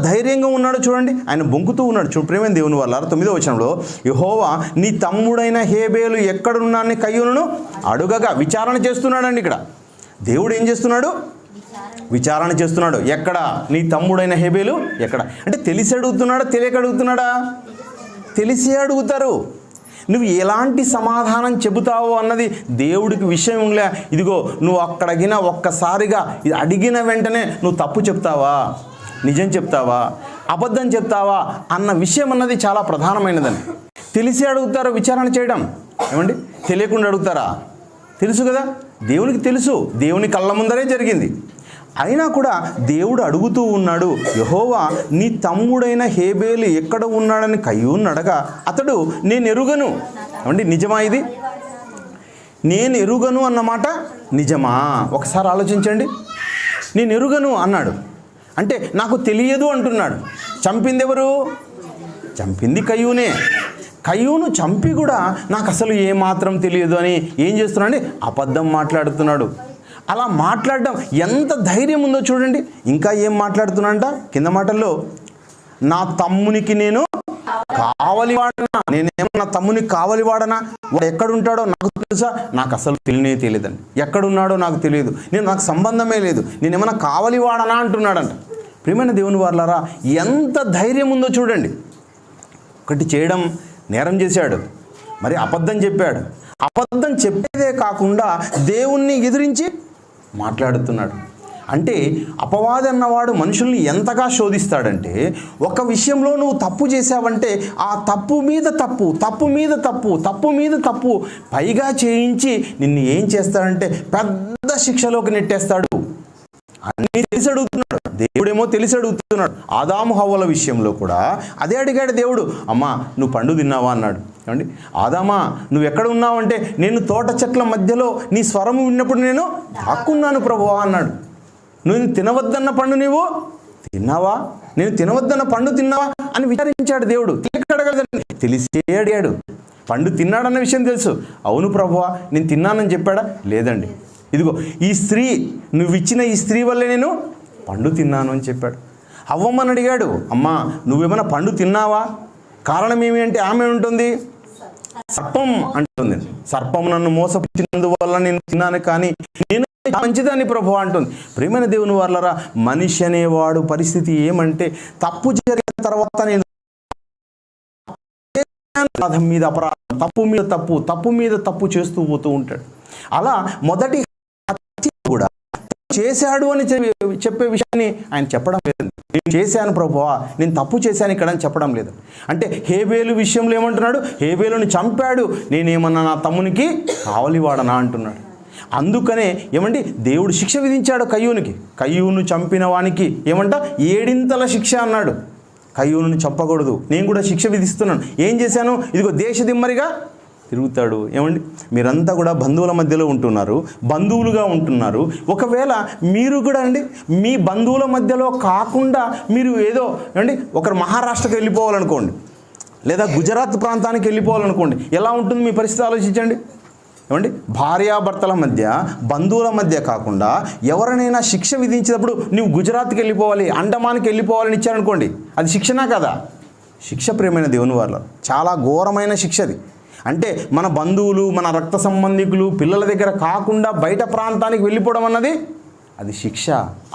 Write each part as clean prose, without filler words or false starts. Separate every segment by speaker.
Speaker 1: ధైర్యంగా ఉన్నాడో చూడండి. ఆయన బొంకుతూ ఉన్నాడు. ప్రేమైన దేవుని వల్ల 9వ వచనంలో యెహోవా నీ తమ్ముడైన హేబేలు ఎక్కడున్నాడని కయ్యూనును అడుగగా విచారణ చేస్తున్నాడండి. ఇక్కడ దేవుడు ఏం చేస్తున్నాడు? విచారణ చేస్తున్నాడు. ఎక్కడ? నీ తమ్ముడైన హేబేలు ఎక్కడ అంటే తెలిసి అడుగుతున్నాడా, తెలియక అడుగుతున్నాడా? తెలిసి అడుగుతారు. నువ్వు ఎలాంటి సమాధానం చెబుతావో అన్నది దేవుడికి విషయంలే. ఇదిగో నువ్వు అక్కడిగిన ఒక్కసారిగా అడిగిన వెంటనే నువ్వు తప్పు చెప్తావా, నిజం చెప్తావా, అబద్ధం చెప్తావా అన్న విషయం అన్నది చాలా ప్రధానమైనదని. తెలిసి అడుగుతారు విచారణ చేయడం. ఏమండి, తెలియకుండా అడుగుతారా? తెలుసు కదా, దేవునికి తెలుసు, దేవుని కళ్ళ ముందరే జరిగింది. అయినా కూడా దేవుడు అడుగుతూ ఉన్నాడు. యెహోవా నీ తమ్ముడైన హేబేలు ఎక్కడ ఉన్నాడని కయ్యూను అడగా అతడు నేను ఎరుగను. ఏమండి, నిజమా ఇది? నేను ఎరుగను అన్నమాట నిజమా? ఒకసారి ఆలోచించండి. నేను ఎరుగను అన్నాడు అంటే నాకు తెలియదు అంటున్నాడు. చంపింది ఎవరు? చంపింది కయ్యూనే. కయ్యూను చంపి కూడా నాకు అసలు ఏమాత్రం తెలియదు అని ఏం చేస్తున్నాడు? అబద్ధం మాట్లాడుతున్నాడు. అలా మాట్లాడడం ఎంత ధైర్యం ఉందో చూడండి. ఇంకా ఏం మాట్లాడుతున్నాడంట కింద మాటల్లో, నా తమ్మునికి నేను కావలివాడనా? నేనేమో నా తమ్మునికి కావలివాడనా? వాడు ఎక్కడుంటాడో నాకు తెలుసా? నాకు అసలు తెలియదండి. ఎక్కడున్నాడో నాకు తెలియదు, నాకు సంబంధమే లేదు, నేనేమన్నా కావలివాడనా అంటున్నాడంట. ప్రియమైన దేవుని వారలారా, ఎంత ధైర్యం ఉందో చూడండి. ఒకటి చేయడం నేరం చేశాడు, మరి అబద్ధం చెప్పాడు. అబద్ధం చెప్పేదే కాకుండా దేవుణ్ణి ఎదిరించి మాట్లాడుతున్నాడు. అంటే అపవాది అన్నవాడు మనుషుల్ని ఎంతగా శోధిస్తాడంటే, ఒక విషయంలో నువ్వు తప్పు చేశావంటే ఆ తప్పు మీద తప్పు, తప్పు మీద తప్పు, తప్పు మీద తప్పు పైగా చేయించి నిన్ను ఏం చేస్తాడంటే పెద్ద శిక్షలోకి నెట్టేస్తాడు. అన్నీ తెలిసి అడుగుతున్నాడు. దేవుడేమో తెలిసి అడుగుతున్నాడు. ఆదాము హవ్వల విషయంలో కూడా అదే అడిగాడు దేవుడు. అమ్మా నువ్వు పండు తిన్నావా అన్నాడు. ఏమండి, ఆదామా నువ్వు ఎక్కడ ఉన్నావు అంటే నేను తోట చెట్ల మధ్యలో నీ స్వరము విన్నప్పుడు నేను దాక్కున్నాను ప్రభువా అన్నాడు. నువ్వు తినవద్దన్న పండు నీవు తిన్నావా? నేను తినవద్దన్న పండు తిన్నావా అని విచారించాడు దేవుడు. అడగలేదండి, తెలిసే అడిగాడు. పండు తిన్నాడన్న విషయం తెలుసు. అవును ప్రభువా నేను తిన్నానని చెప్పాడా? లేదండి, ఇదిగో ఈ స్త్రీ, నువ్వు ఇచ్చిన ఈ స్త్రీ వల్లే నేను పండు తిన్నాను అని చెప్పాడు. అవ్వమ్మని అడిగాడు, అమ్మా నువ్వేమైనా పండు తిన్నావా? కారణం ఏమి అంటే ఆమె ఉంటుంది, సర్పం అంటుంది. సర్పం నన్ను మోసపుచ్చినందువల్ల నేను తిన్నాను, కానీ నేను మంచిదాన్ని ప్రభువా అంటుంది. ప్రియమైన దేవుని వారలారా, మనిషి అనేవాడు పరిస్థితి ఏమంటే తప్పు జరిగిన తర్వాత నేను అపరాధం మీద అపరాధం, తప్పు మీద తప్పు, తప్పు మీద తప్పు చేస్తూ పోతూ ఉంటాడు. అలా మొదటి కూడా చేశాడు అని చెప్పే విషయాన్ని ఆయన చెప్పడం లేదు. నేను చేశాను ప్రభువా, నేను తప్పు చేశాను ఇక్కడ అని చెప్పడం లేదు. అంటే హేబేలు విషయంలో ఏమంటున్నాడు? హేబేలుని చంపాడు, నేనేమన్నా నా తమ్మునికి కావలివాడనా అంటున్నాడు. అందుకనే ఏమండి దేవుడు శిక్ష విధించాడు కయ్యూనికి. కయ్యూను చంపిన వానికి ఏమంట 7 శిక్ష అన్నాడు. కయ్యూను చంపకూడదు, నేను కూడా శిక్ష విధిస్తున్నాను. ఏం చేశాను? ఇదిగో దేశదిమ్మరిగా తిరుగుతాడు. ఏమండి, మీరంతా కూడా బంధువుల మధ్యలో ఉంటున్నారు, బంధువులుగా ఉంటున్నారు. ఒకవేళ మీరు కూడా అండి మీ బంధువుల మధ్యలో కాకుండా మీరు ఏదో ఏమండి ఒకరు మహారాష్ట్రకి వెళ్ళిపోవాలనుకోండి, లేదా గుజరాత్ ప్రాంతానికి వెళ్ళిపోవాలనుకోండి, ఎలా ఉంటుంది మీ పరిస్థితి ఆలోచించండి. ఏమండి, భార్యాభర్తల మధ్య, బంధువుల మధ్య కాకుండా ఎవరినైనా శిక్ష విధించినప్పుడు నువ్వు గుజరాత్కి వెళ్ళిపోవాలి, అండమాన్కి వెళ్ళిపోవాలని ఇచ్చారనుకోండి, అది శిక్షనా కదా? శిక్ష. ప్రియమైన దేవుని వారు, చాలా ఘోరమైన శిక్ష అది. అంటే మన బంధువులు, మన రక్త సంబంధికులు, పిల్లల దగ్గర కాకుండా బయట ప్రాంతానికి వెళ్ళిపోవడం అన్నది అది శిక్ష.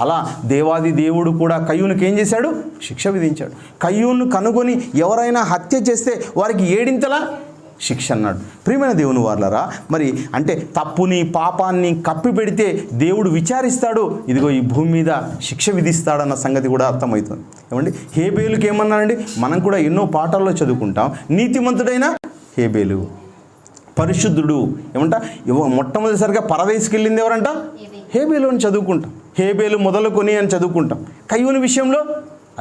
Speaker 1: అలా దేవాది దేవుడు కూడా కయ్యూనుకి ఏం చేశాడు? శిక్ష విధించాడు. కయ్యూను కనుగొని ఎవరైనా హత్య చేస్తే వారికి 7 శిక్ష అన్నాడు. ప్రియమైన దేవుని వారలారా, మరి అంటే తప్పుని పాపాన్ని కప్పి పెడితే దేవుడు విచారిస్తాడు, ఇదిగో ఈ భూమి మీద శిక్ష విధిస్తాడన్న సంగతి కూడా అర్థమవుతుంది. ఏమండి, హేబేలుకి ఏమన్నారండి? మనం కూడా ఎన్నో పాఠాల్లో చదువుకుంటాం. నీతిమంతుడైన హేబేలు, పరిశుద్ధుడు. ఏమంట మొట్టమొదటిసారిగా పరదేశికి వెళ్ళింది ఎవరంట? హేబేలు అని చదువుకుంటాం. హేబేలు మొదలుకొని అని చదువుకుంటాం. కయ్యూని విషయంలో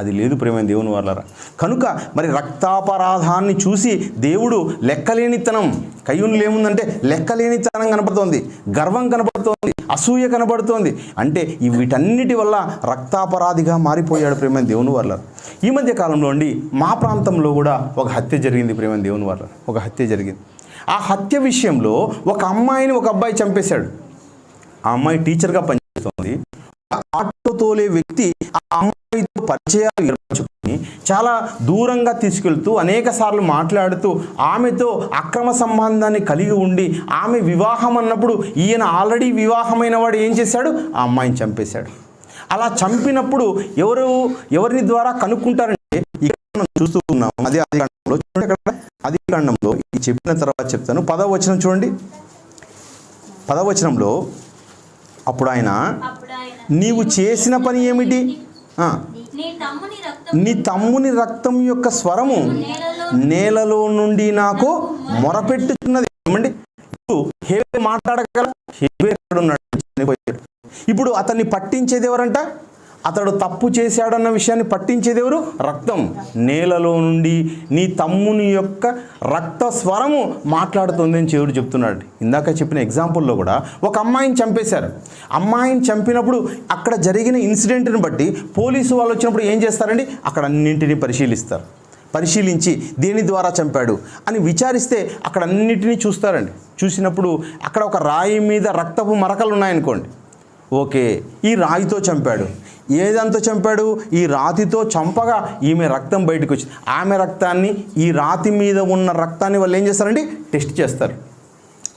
Speaker 1: అది లేదు. ప్రియమైన దేవుని వారలారా, కనుక మరి రక్తాపరాధాన్ని చూసి దేవుడు లెక్కలేనితనం, కయ్యూనులో ఏముందంటే లెక్కలేనితనం కనబడుతోంది, గర్వం కనబడుతోంది, అసూయ కనబడుతోంది. అంటే వీటన్నిటి వల్ల రక్తాపరాధిగా మారిపోయాడు. ప్రియమైన దేవుని వారలారా, ఈ మధ్య కాలంలో అండి మా ప్రాంతంలో కూడా ఒక హత్య జరిగింది. ప్రియమైన దేవుని వారలారా, ఒక హత్య జరిగింది. ఆ హత్య విషయంలో ఒక అమ్మాయిని ఒక అబ్బాయి చంపేశాడు. ఆ అమ్మాయి టీచర్గా పనిచేస్తుంది. ఆటో తోలే వ్యక్తి ఆ అమ్మాయి పరిచయాలు ఏర్పరచుకొని చాలా దూరంగా తీసుకెళ్తూ అనేక సార్లు మాట్లాడుతూ ఆమెతో అక్రమ సంబంధాన్ని కలిగి ఉండి ఆమె వివాహం అన్నప్పుడు ఈయన ఆల్రెడీ వివాహమైన వాడు ఏం చేశాడు? ఆ అమ్మాయిని చంపేశాడు. అలా చంపినప్పుడు ఎవరిని ద్వారా కనుక్కుంటారంటే ఇక్కడ మనం చూస్తూ ఉన్నాము. అదే ఆదికాండంలో చూడండి, అక్కడ ఆదికాండంలో ఇది చెప్పిన తర్వాత చెప్తాను. 10వ వచనం చూడండి. 10వ వచనంలో అప్పుడు ఆయన నీవు చేసిన పని ఏమిటి? నీ తమ్ముని రక్తం యొక్క స్వరము నేలలో నుండి నాకు మొరపెట్టుచున్నది. ఏమండి, ఇప్పుడు హేబేలు మాట్లాడగల, హేబేలు ఎక్కడున్నాడు? చనిపోయాడు. ఇప్పుడు అతన్ని పట్టించేది ఎవరంట? అతడు తప్పు చేశాడన్న విషయాన్ని పట్టించేది ఎవరు? రక్తం. నేలలో నుండి నీ తమ్ముని యొక్క రక్త స్వరము మాట్లాడుతుంది అని దేవుడు చెప్తున్నాడు. ఇందాక చెప్పిన ఎగ్జాంపుల్లో కూడా ఒక అమ్మాయిని చంపేశారు. అమ్మాయిని చంపినప్పుడు అక్కడ జరిగిన ఇన్సిడెంట్ని బట్టి పోలీసు వాళ్ళు వచ్చినప్పుడు ఏం చేస్తారండి? అక్కడ అన్నింటినీ పరిశీలిస్తారు. పరిశీలించి దేని ద్వారా చంపాడు అని విచారిస్తే అక్కడ అన్నింటినీ చూస్తారండి. చూసినప్పుడు అక్కడ ఒక రాయి మీద రక్తపు మరకలు ఉన్నాయనుకోండి, ఓకే, ఈ రాయితో చంపాడు. ఏదంతా చంపాడు? ఈ రాతితో చంపగా ఈమె రక్తం బయటకు వచ్చింది. ఆమె రక్తాన్ని, ఈ రాతి మీద ఉన్న రక్తాన్ని వాళ్ళు ఏం చేస్తారండి? టెస్ట్ చేస్తారు.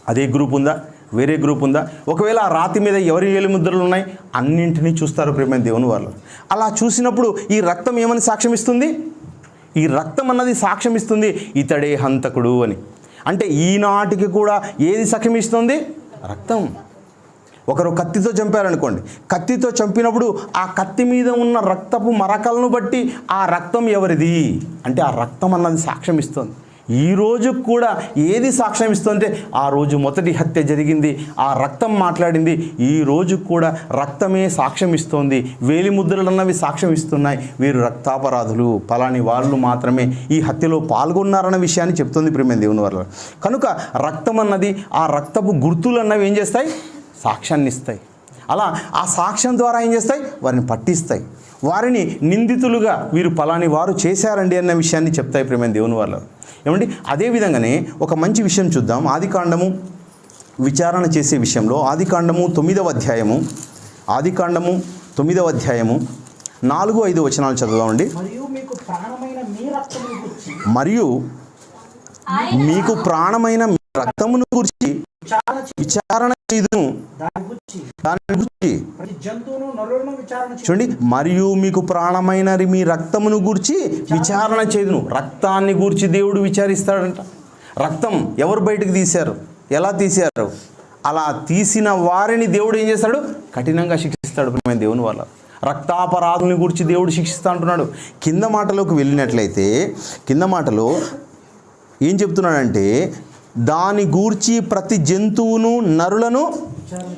Speaker 1: అదే గ్రూప్ ఉందా, వేరే గ్రూప్ ఉందా? ఒకవేళ ఆ రాతి మీద ఎవరి వేలి ముద్రలు ఉన్నాయి, అన్నింటినీ చూస్తారు ప్రేమ దేవుని వాళ్ళు. అలా చూసినప్పుడు ఈ రక్తం ఏమని సాక్ష్యం ఇస్తుంది? ఈ రక్తం అన్నది సాక్ష్యం ఇస్తుంది ఇతడే హంతకుడు అని. అంటే ఈనాటికి కూడా ఏది సాక్ష్యం ఇస్తుంది? రక్తం. ఒకరు కత్తితో చంపారనుకోండి, కత్తితో చంపినప్పుడు ఆ కత్తి మీద ఉన్న రక్తపు మరకలను బట్టి ఆ రక్తం ఎవరిది అంటే ఆ రక్తం అన్నది సాక్ష్యం ఇస్తుంది. ఈ రోజు కూడా ఏది సాక్ష్యం ఇస్తుందంటే ఆ రోజు మొదటి హత్య జరిగింది, ఆ రక్తం మాట్లాడింది. ఈ రోజు కూడా రక్తమే సాక్ష్యం ఇస్తోంది. వేలి ముద్రలు అన్నవి సాక్ష్యం ఇస్తున్నాయి. వీరు రక్తాపరాధులు, పలాని వాళ్ళు మాత్రమే ఈ హత్యలో పాల్గొన్నారన్న విషయాన్ని చెప్తుంది ప్రేమ దేవుని వల్ల. కనుక రక్తం అన్నది, ఆ రక్తపు గుర్తులు అన్నవి ఏం చేస్తాయి? సాక్ష్యాన్ని ఇస్తాయి. అలా ఆ సాక్ష్యం ద్వారా ఏం చేస్తాయి? వారిని పట్టిస్తాయి. వారిని నిందితులుగా వీరు పలాని వారు చేశారండి అన్న విషయాన్ని చెప్తాయి ప్రేమ దేవుని వల్ల. ఏమండి, అదేవిధంగానే ఒక మంచి విషయం చూద్దాం. ఆదికాండము విచారణ చేసే విషయంలో ఆదికాండము 9వ అధ్యాయము 4-5 వచనాలు చదువుదామండి. మరియు మీకు ప్రాణమైన రక్తమును గురించి విచారణ చేయుదును. దాని గురించి చూడండి, మరియు మీకు ప్రాణమైన మీ రక్తమును గూర్చి విచారణ చేయుదును. రక్తాన్ని గూర్చి దేవుడు విచారిస్తాడంట. రక్తం ఎవరు బయటకు తీశారు, ఎలా తీశారు, అలా తీసిన వారిని దేవుడు ఏం చేస్తాడు? కఠినంగా శిక్షిస్తాడు ప్రేమ దేవుని వల్ల. రక్తాపరాధుని గురించి దేవుడు శిక్షిస్తా అంటున్నాడు. కింద మాటలోకి వెళ్ళినట్లయితే కింద మాటలో ఏం చెప్తున్నాడంటే, దాని గూర్చి ప్రతి జంతువును నరులను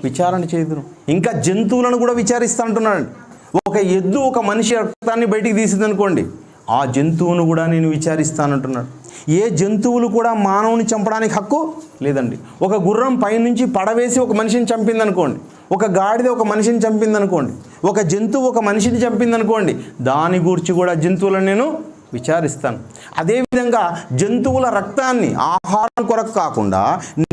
Speaker 1: విచారణ చేయుదును. ఇంకా జంతువులను కూడా విచారిస్తా అంటున్నాడు. ఒక ఎద్దు ఒక మనిషి రక్తాన్ని బయటికి తీసింది అనుకోండి, ఆ జంతువును కూడా నేను విచారిస్తానంటున్నాడు. ఏ జంతువులు కూడా మానవుని చంపడానికి హక్కు లేదండి. ఒక గుర్రం పైనుంచి పడవేసి ఒక మనిషిని చంపింది అనుకోండి, ఒక గాడిద ఒక మనిషిని చంపింది అనుకోండి, ఒక జంతువు ఒక మనిషిని చంపింది అనుకోండి, దాని గురించి కూడా జంతువులను నేను విచారిస్తాను. అదేవిధంగా జంతువుల రక్తాన్ని ఆహారం కొరకు కాకుండా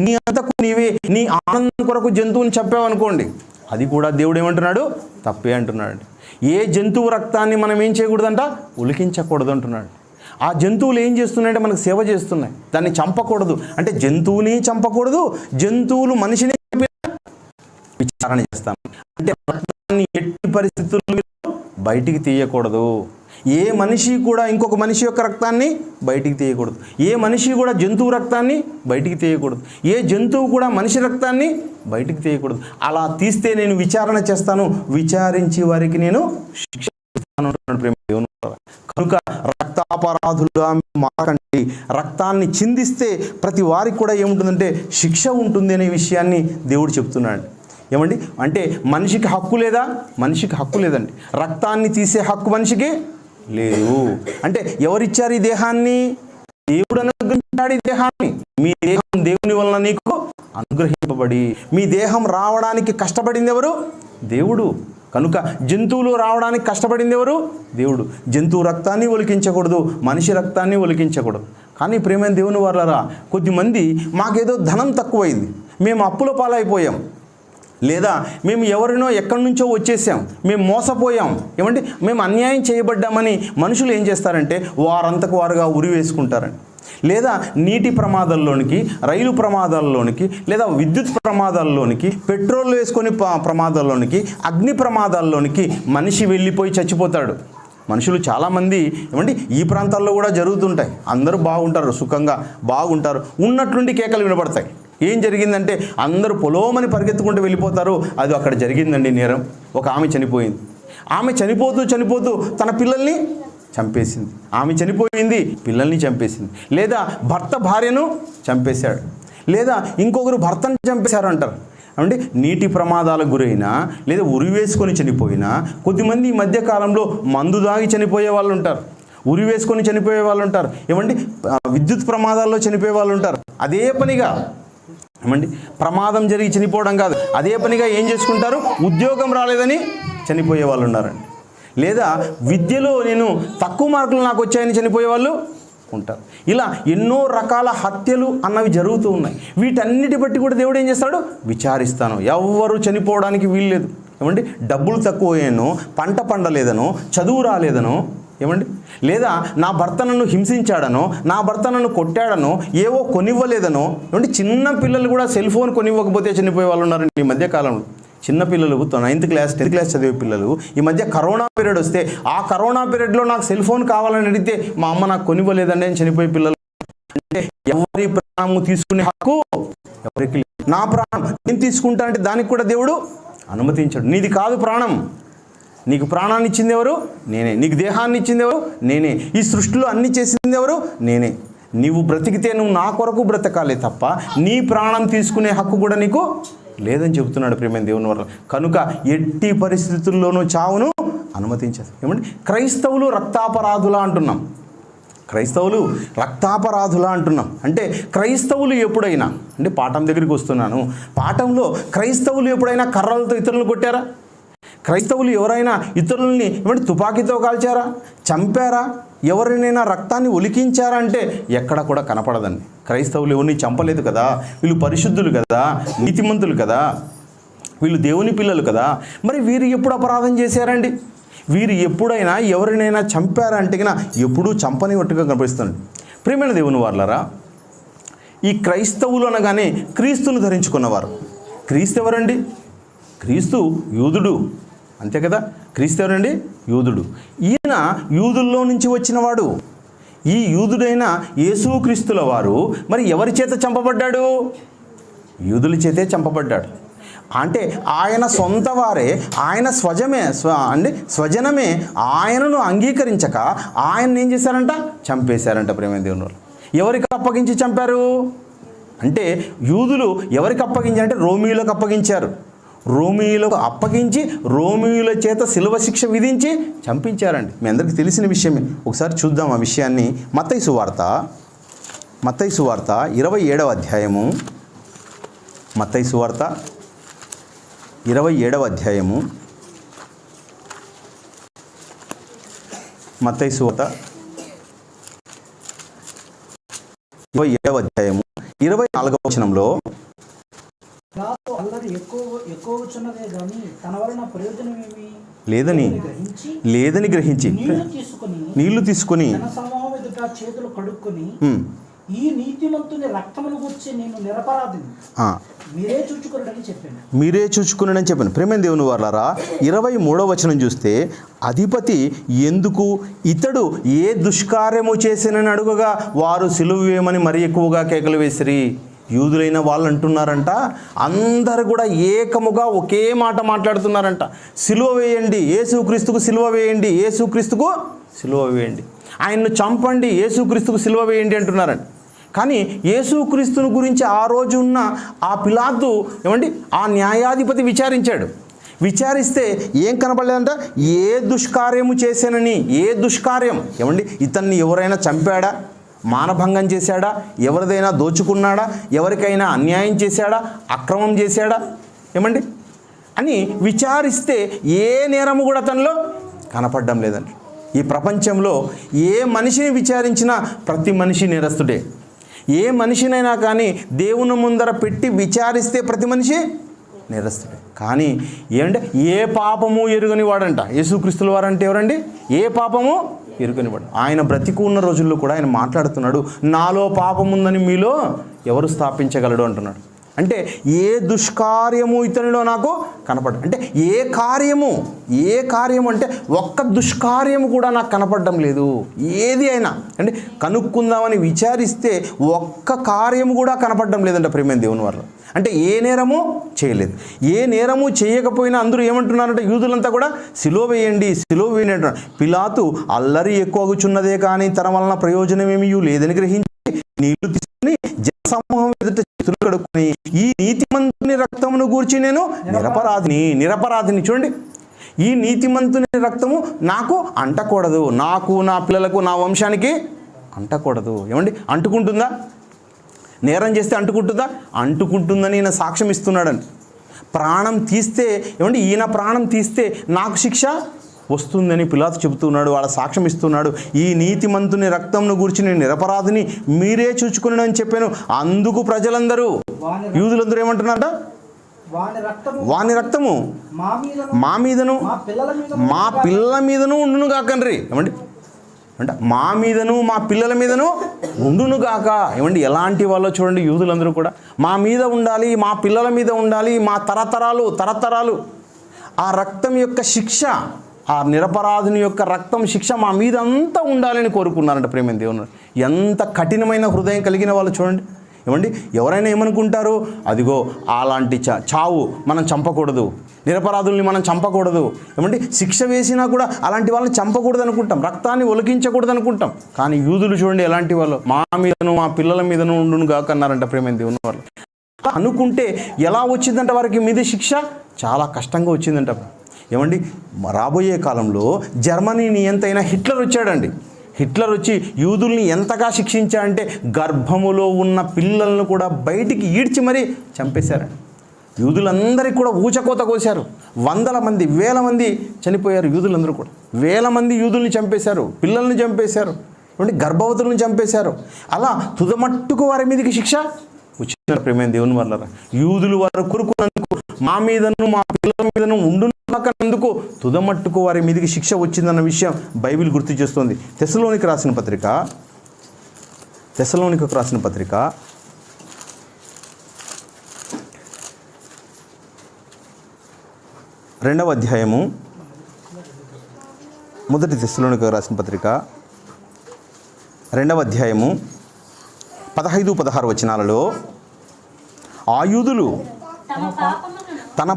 Speaker 1: నీ అంతకు నీవే నీ ఆనందం కొరకు జంతువుని చంపావనుకోండి, అది కూడా దేవుడు ఏమంటున్నాడు? తప్పే అంటున్నాడు. ఏ జంతువు రక్తాన్ని మనం ఏం చేయకూడదంట? ఉలికించకూడదు అంటున్నాడు. ఆ జంతువులు ఏం చేస్తున్నాయంటే మనకు సేవ చేస్తున్నాయి, దాన్ని చంపకూడదు. అంటే జంతువుని చంపకూడదు, జంతువులు మనిషిని విచారణ చేస్తాను. అంటే రక్తాన్ని ఎట్టి పరిస్థితుల్లో బయటికి తీయకూడదు. ఏ మనిషి కూడా ఇంకొక మనిషి యొక్క రక్తాన్ని బయటికి తీయకూడదు. ఏ మనిషి కూడా జంతువు రక్తాన్ని బయటికి తీయకూడదు. ఏ జంతువు కూడా మనిషి రక్తాన్ని బయటికి తీయకూడదు. అలా తీస్తే నేను విచారణ చేస్తాను, విచారించి వారికి నేను శిక్ష ఇస్తాను. కనుక రక్తాపరాధులుగా మాకండి. రక్తాన్ని చిందిస్తే ప్రతి వారికి కూడా ఏముంటుందంటే శిక్ష ఉంటుంది అనే విషయాన్ని దేవుడు చెప్తున్నాడు. ఏమండి, అంటే మనిషికి హక్కు లేదా? మనిషికి హక్కు లేదండి. రక్తాన్ని తీసే హక్కు మనిషికి లేదు. అంటే ఎవరిచ్చారు ఈ దేహాన్ని? దేవుడు అనుగ్రహించాడు ఈ దేహాన్ని. మీ దేహం దేవుని వలన నీకు అనుగ్రహింపబడి, మీ దేహం రావడానికి కష్టపడింది ఎవరు? దేవుడు. కనుక జంతువులు రావడానికి కష్టపడింది ఎవరు? దేవుడు. జంతువు రక్తాన్ని ఒలికించకూడదు, మనిషి రక్తాన్ని ఒలికించకూడదు. కానీ ప్రేమైన దేవుని వారలారా, కొద్దిమంది మాకేదో ధనం తక్కువైంది, మేము అప్పుల పాలైపోయాం, లేదా మేము ఎవరినో ఎక్కడి నుంచో వచ్చేసాం, మేము మోసపోయాం, ఏమంటే మేము అన్యాయం చేయబడ్డామని మనుషులు ఏం చేస్తారంటే వారంతకు వారుగా ఉరి వేసుకుంటారండి. లేదా నీటి ప్రమాదాల్లోనికి, రైలు ప్రమాదాల్లోనికి, లేదా విద్యుత్ ప్రమాదాల్లోనికి, పెట్రోల్ వేసుకొని ప్రమాదాల్లోనికి, అగ్ని ప్రమాదాల్లోనికి మనిషి వెళ్ళిపోయి చచ్చిపోతాడు. మనుషులు చాలామంది ఏమంటే ఈ ప్రాంతాల్లో కూడా జరుగుతుంటాయి. అందరూ బాగుంటారు, సుఖంగా బాగుంటారు, ఉన్నట్లుండి కేకలు వినబడతాయి. ఏం జరిగిందంటే అందరూ పొలోమని పరిగెత్తుకుంటూ వెళ్ళిపోతారు. అది అక్కడ జరిగిందండి నేరం. ఒక ఆమె చనిపోయింది. ఆమె చనిపోతూ తన పిల్లల్ని చంపేసింది. ఆమె చనిపోయింది, పిల్లల్ని చంపేసింది. లేదా భర్త భార్యను చంపేశాడు, లేదా ఇంకొకరు భర్తను చంపేశారు అంటారు. అంటే నీటి ప్రమాదాలకు గురైనా, లేదా ఉరి వేసుకొని చనిపోయినా, కొద్దిమంది ఈ మధ్య కాలంలో మందు దాగి చనిపోయే వాళ్ళు ఉంటారు, ఉరి వేసుకొని చనిపోయే వాళ్ళు ఉంటారు, ఏమండి విద్యుత్ ప్రమాదాల్లో చనిపోయే వాళ్ళు ఉంటారు. అదే పనిగా ఏమండి ప్రమాదం జరిగి చనిపోవడం కాదు, అదే పనిగా ఏం చేసుకుంటారు, ఉద్యోగం రాలేదని చనిపోయే వాళ్ళు ఉన్నారండి. లేదా విద్యలో నేను తక్కువ మార్కులు నాకు వచ్చాయని చనిపోయే వాళ్ళు ఉంటారు. ఇలా ఎన్నో రకాల హత్యలు అన్నవి జరుగుతూ ఉన్నాయి. వీటన్నిటి బట్టి కూడా దేవుడు ఏం చేస్తాడు, విచారిస్తాను. ఎవరు చనిపోవడానికి వీల్లేదు. ఏమండి డబ్బులు తక్కువయ్యానో, పంట పండలేదనో, చదువు రాలేదనో, ఏమండి లేదా నా భర్త నన్ను హింసించాడనో, నా భర్త నన్ను కొట్టాడనో, ఏవో కొనివ్వలేదనో, ఏమంటే చిన్న పిల్లలు కూడా సెల్ ఫోన్ కొనివ్వకపోతే చనిపోయే వాళ్ళు ఉన్నారండి ఈ మధ్యకాలంలో. చిన్నపిల్లలు 9th క్లాస్ 10th క్లాస్ చదివే పిల్లలు ఈ మధ్య కరోనా పీరియడ్ వస్తే ఆ కరోనా పీరియడ్లో నాకు సెల్ ఫోన్ కావాలని అడిగితే మా అమ్మ నాకు కొనివ్వలేదండి అని చనిపోయే పిల్లలు. అంటే ఎవరి ప్రాణము తీసుకునే హక్కు ఎవరికి లేదు. నా ప్రాణం నేను తీసుకుంటా అంటే దానికి కూడా దేవుడు అనుమతించాడు. నీది కాదు ప్రాణం, నీకు ప్రాణాన్ని ఇచ్చింది ఎవరు, నేనే. నీకు దేహాన్ని ఇచ్చింది ఎవరు, నేనే. ఈ సృష్టిలో అన్ని చేసింది ఎవరు, నేనే. నీవు బ్రతికితే నువ్వు నా కొరకు బ్రతకాలే తప్ప నీ ప్రాణం తీసుకునే హక్కు కూడా నీకు లేదని చెబుతున్నాడు ప్రియమైన దేవుని వల్ల. కనుక ఎట్టి పరిస్థితుల్లోనూ చావును అనుమతించదు. ఏమంటే క్రైస్తవులు రక్తాపరాధులా అంటున్నాం, క్రైస్తవులు రక్తాపరాధులా అంటున్నాం. అంటే క్రైస్తవులు ఎప్పుడైనా, అంటే పాఠం దగ్గరికి వస్తున్నాను, పాఠంలో క్రైస్తవులు ఎప్పుడైనా కర్రలతో ఇతరులను కొట్టారా? క్రైస్తవులు ఎవరైనా ఇతరులని ఏమంటే తుపాకీతో కాల్చారా, చంపారా, ఎవరినైనా రక్తాన్ని ఒలికించారా అంటే ఎక్కడ కూడా కనపడదండి. క్రైస్తవులు ఎవరిని చంపలేదు కదా, వీళ్ళు పరిశుద్ధులు కదా, నీతిమంతులు కదా, వీళ్ళు దేవుని పిల్లలు కదా. మరి వీరు ఎప్పుడు అపరాధం చేశారండి? వీరు ఎప్పుడైనా ఎవరినైనా చంపారా అంటే కన్నా ఎప్పుడూ చంపనివట్టుగా కనిపిస్తుంది. ప్రియమైన దేవుని వారలారా, ఈ క్రైస్తవులు అనగానే క్రీస్తును ధరించుకున్నవారు. క్రీస్తు ఎవరండి? క్రీస్తు యూదుడు, అంతే కదా. క్రీస్తు ఎవరండి? యూదుడు. ఈయన యూదుల్లో నుంచి వచ్చినవాడు. ఈ యూదుడైన యేసుక్రీస్తుల వారు మరి ఎవరి చేత చంపబడ్డాడు? యూదుల చేతే చంపబడ్డాడు. అంటే ఆయన సొంత వారే, ఆయన స్వజనమే ఆయనను అంగీకరించక ఆయన్ని ఏం చేశారంట, చంపేశారంట. ప్రేమ దేవుని వాళ్ళు ఎవరికి అప్పగించి చంపారు అంటే, యూదులు ఎవరికి అప్పగించారంటే రోమీయులకు అప్పగించారు. రోమీయులకు అప్పగించి రోమీయుల చేత శిలువ శిక్ష విధించి చంపించారండి. మీ అందరికీ తెలిసిన విషయమే. ఒకసారి చూద్దాం ఆ విషయాన్ని. మత్తయి సువార్త 27వ అధ్యాయము, మత్తయి సువార్త 27వ అధ్యాయము, మత్తయి సువార్త 27వ అధ్యాయము 24వ వచనంలో లేదని గ్రహించి నీళ్లు తీసుకొని
Speaker 2: చేతులు కడుక్కొని ఈ నీతిమంతుని రక్తమును గురించి నేను నిరపరాధిని, మీరే చూచుకున్నాడని చెప్పాను. ప్రేమ దేవుని వారలారా, 23వ వచనం చూస్తే, అధిపతి ఎందుకు ఇతడు ఏ దుష్కార్యము చేసినని అడుగగా వారు సిలువ వేయమని మరి ఎక్కువగా కేకలు వేసిరి. యూదులైన వాళ్ళు అంటున్నారంట, అందరు కూడా ఏకముగా ఒకే మాట మాట్లాడుతున్నారంట, సిలువ వేయండి, యేసుక్రీస్తుకు సిలువ వేయండి, యేసుక్రీస్తుకు సిలువ వేయండి, ఆయన్ను చంపండి, యేసుక్రీస్తుకు సిలువ వేయండి అంటున్నారంట. కానీ యేసుక్రీస్తుని గురించి ఆ రోజు ఉన్న ఆ పిలాతు ఏమండి ఆ న్యాయాధిపతి విచారిస్తే ఏం కనపడలేదంట, ఏ దుష్కార్యము చేశానని. ఏ దుష్కార్యం ఏమండి? ఇతన్ని ఎవరైనా చంపాడా, మానభంగం చేశాడా, ఎవరిదైనా దోచుకున్నాడా, ఎవరికైనా అన్యాయం చేశాడా, అక్రమం చేశాడా ఏమండి అని విచారిస్తే ఏ నేరము కూడా తనలో కనపడడం లేదండి. ఈ ప్రపంచంలో ఏ మనిషిని విచారించినా ప్రతి మనిషి నేరస్తుడే. ఏ మనిషినైనా కానీ దేవుని ముందర పెట్టి విచారిస్తే ప్రతి మనిషి
Speaker 1: నేరస్తుడే. కానీ ఏంటంటే ఏ పాపము ఎరుగని వాడంట. యేసుక్రీస్తుల వారంటే ఎవరండి? ఏ పాపము ఎరుగని వాడు. ఆయన బ్రతికు ఉన్న రోజుల్లో కూడా ఆయన మాట్లాడుతున్నాడు, నాలో పాపం ఉందని మీలో ఎవరు స్థాపించగలడు అంటున్నాడు. అంటే ఏ దుష్కార్యము ఇతనిలో నాకు కనపడ్డా, అంటే ఏ కార్యము అంటే ఒక్క దుష్కార్యము కూడా నాకు కనపడడం లేదు. ఏది అయినా అంటే కనుక్కుందామని విచారిస్తే ఒక్క కార్యము కూడా కనపడడం లేదంట ప్రియమైన దేవుని వల్ల. అంటే ఏ నేరము చేయలేదు. ఏ నేరము చేయకపోయినా అందరూ ఏమంటున్నారంటే యూదులంతా కూడా సిలువ వేయండి అంటున్నారు. పిలాతు అల్లరి ఎక్కువగుచున్నదే కానీ తన వలన ప్రయోజనమేమీ లేదని గ్రహించి నీళ్లు తీసుకుని జనసమూహం ఎదుట చేతులు కడుక్కుని, ఈ నీతిమంతుని రక్తమును గూర్చి నేను నిరపరాధిని చూడండి, ఈ నీతిమంతుని రక్తము నాకు అంటకూడదు, నాకు, నా పిల్లలకు, నా వంశానికి అంటకూడదు. ఏమండి, అంటుకుంటుందా? నేరం చేస్తే అంటుకుంటుందని ఈయన సాక్ష్యం ఇస్తున్నాడని. ప్రాణం తీస్తే ఏమండి, ఈయన ప్రాణం తీస్తే నాకు శిక్ష వస్తుందని పిలాతు చెబుతున్నాడు, వాళ్ళ సాక్ష్యం ఇస్తున్నాడు. ఈ నీతిమంతుని రక్తంను గురించి నేను నిరపరాధిని మీరే చూచుకుని అని చెప్పాను. అందుకు ప్రజలందరూ, యూదులందరూ ఏమంటున్నారట? వాని రక్తము మా మీదను మా పిల్లల మీదను ఉండును కాకండ్రి. ఏమండి అంటే మా మీదను మా పిల్లల మీదను ఉండును గాక. ఏమండి ఎలాంటి వాళ్ళో చూడండి, యూదులందరూ కూడా మా మీద ఉండాలి, మా పిల్లల మీద ఉండాలి, మా తరతరాలు ఆ రక్తం యొక్క శిక్ష, ఆ నిరపరాధుని యొక్క రక్తం శిక్ష మా మీద అంతా ఉండాలని కోరుకున్నారంట ప్రేమైన దేవుని. ఎంత కఠినమైన హృదయం కలిగిన వాళ్ళు చూడండి. ఏమండి ఎవరైనా ఏమనుకుంటారు, అదిగో అలాంటి చావు మనం చంపకూడదు, నిరపరాధుల్ని మనం చంపకూడదు, ఏమండి శిక్ష వేసినా కూడా అలాంటి వాళ్ళని చంపకూడదు అనుకుంటాం, రక్తాన్ని ఒలికించకూడదు అనుకుంటాం. కానీ యూదులు చూడండి ఎలాంటి వాళ్ళు, మా మీదను మా పిల్లల మీదను ఉండును గాక అన్నారంట ప్రేమైన దేవుని వాళ్ళు. అనుకుంటే ఎలా వచ్చిందంట వారికి మీద శిక్ష? చాలా కష్టంగా వచ్చిందంట. ఏమండి రాబోయే కాలంలో జర్మనీ నియంత అయిన హిట్లర్ వచ్చాడండి. హిట్లర్ వచ్చి యూదుల్ని ఎంతగా శిక్షించాడంటే గర్భములో ఉన్న పిల్లలను కూడా బయటికి ఈడ్చి మరీ చంపేశారండి. యూదులందరికీ కూడా ఊచకోత కోశారు. వందల మంది, వేల మంది చనిపోయారు. యూదులందరూ కూడా వేల మంది యూదుల్ని చంపేశారు, పిల్లల్ని చంపేశారు, ఏమంటే గర్భవతులను చంపేశారు. అలా తుదమట్టుకు వారి మీదకి శిక్ష వచ్చిన ప్రేమైన దేవుని వల్ల యూదులు వారు కొరుకున్నందుకు, మా మీదను మా పిల్లల మీదను ఉండునందుకు తుదమట్టుకు వారి మీదకి శిక్ష వచ్చిందన్న విషయం బైబిల్ గుర్తు చేస్తుంది. తెస్సలోనికి రాసిన పత్రిక 2వ అధ్యాయము, మొదటి తెస్సలోనికి రాసిన పత్రిక 2వ అధ్యాయము 15-16 వచనాలలో ఆ యూదులు తమ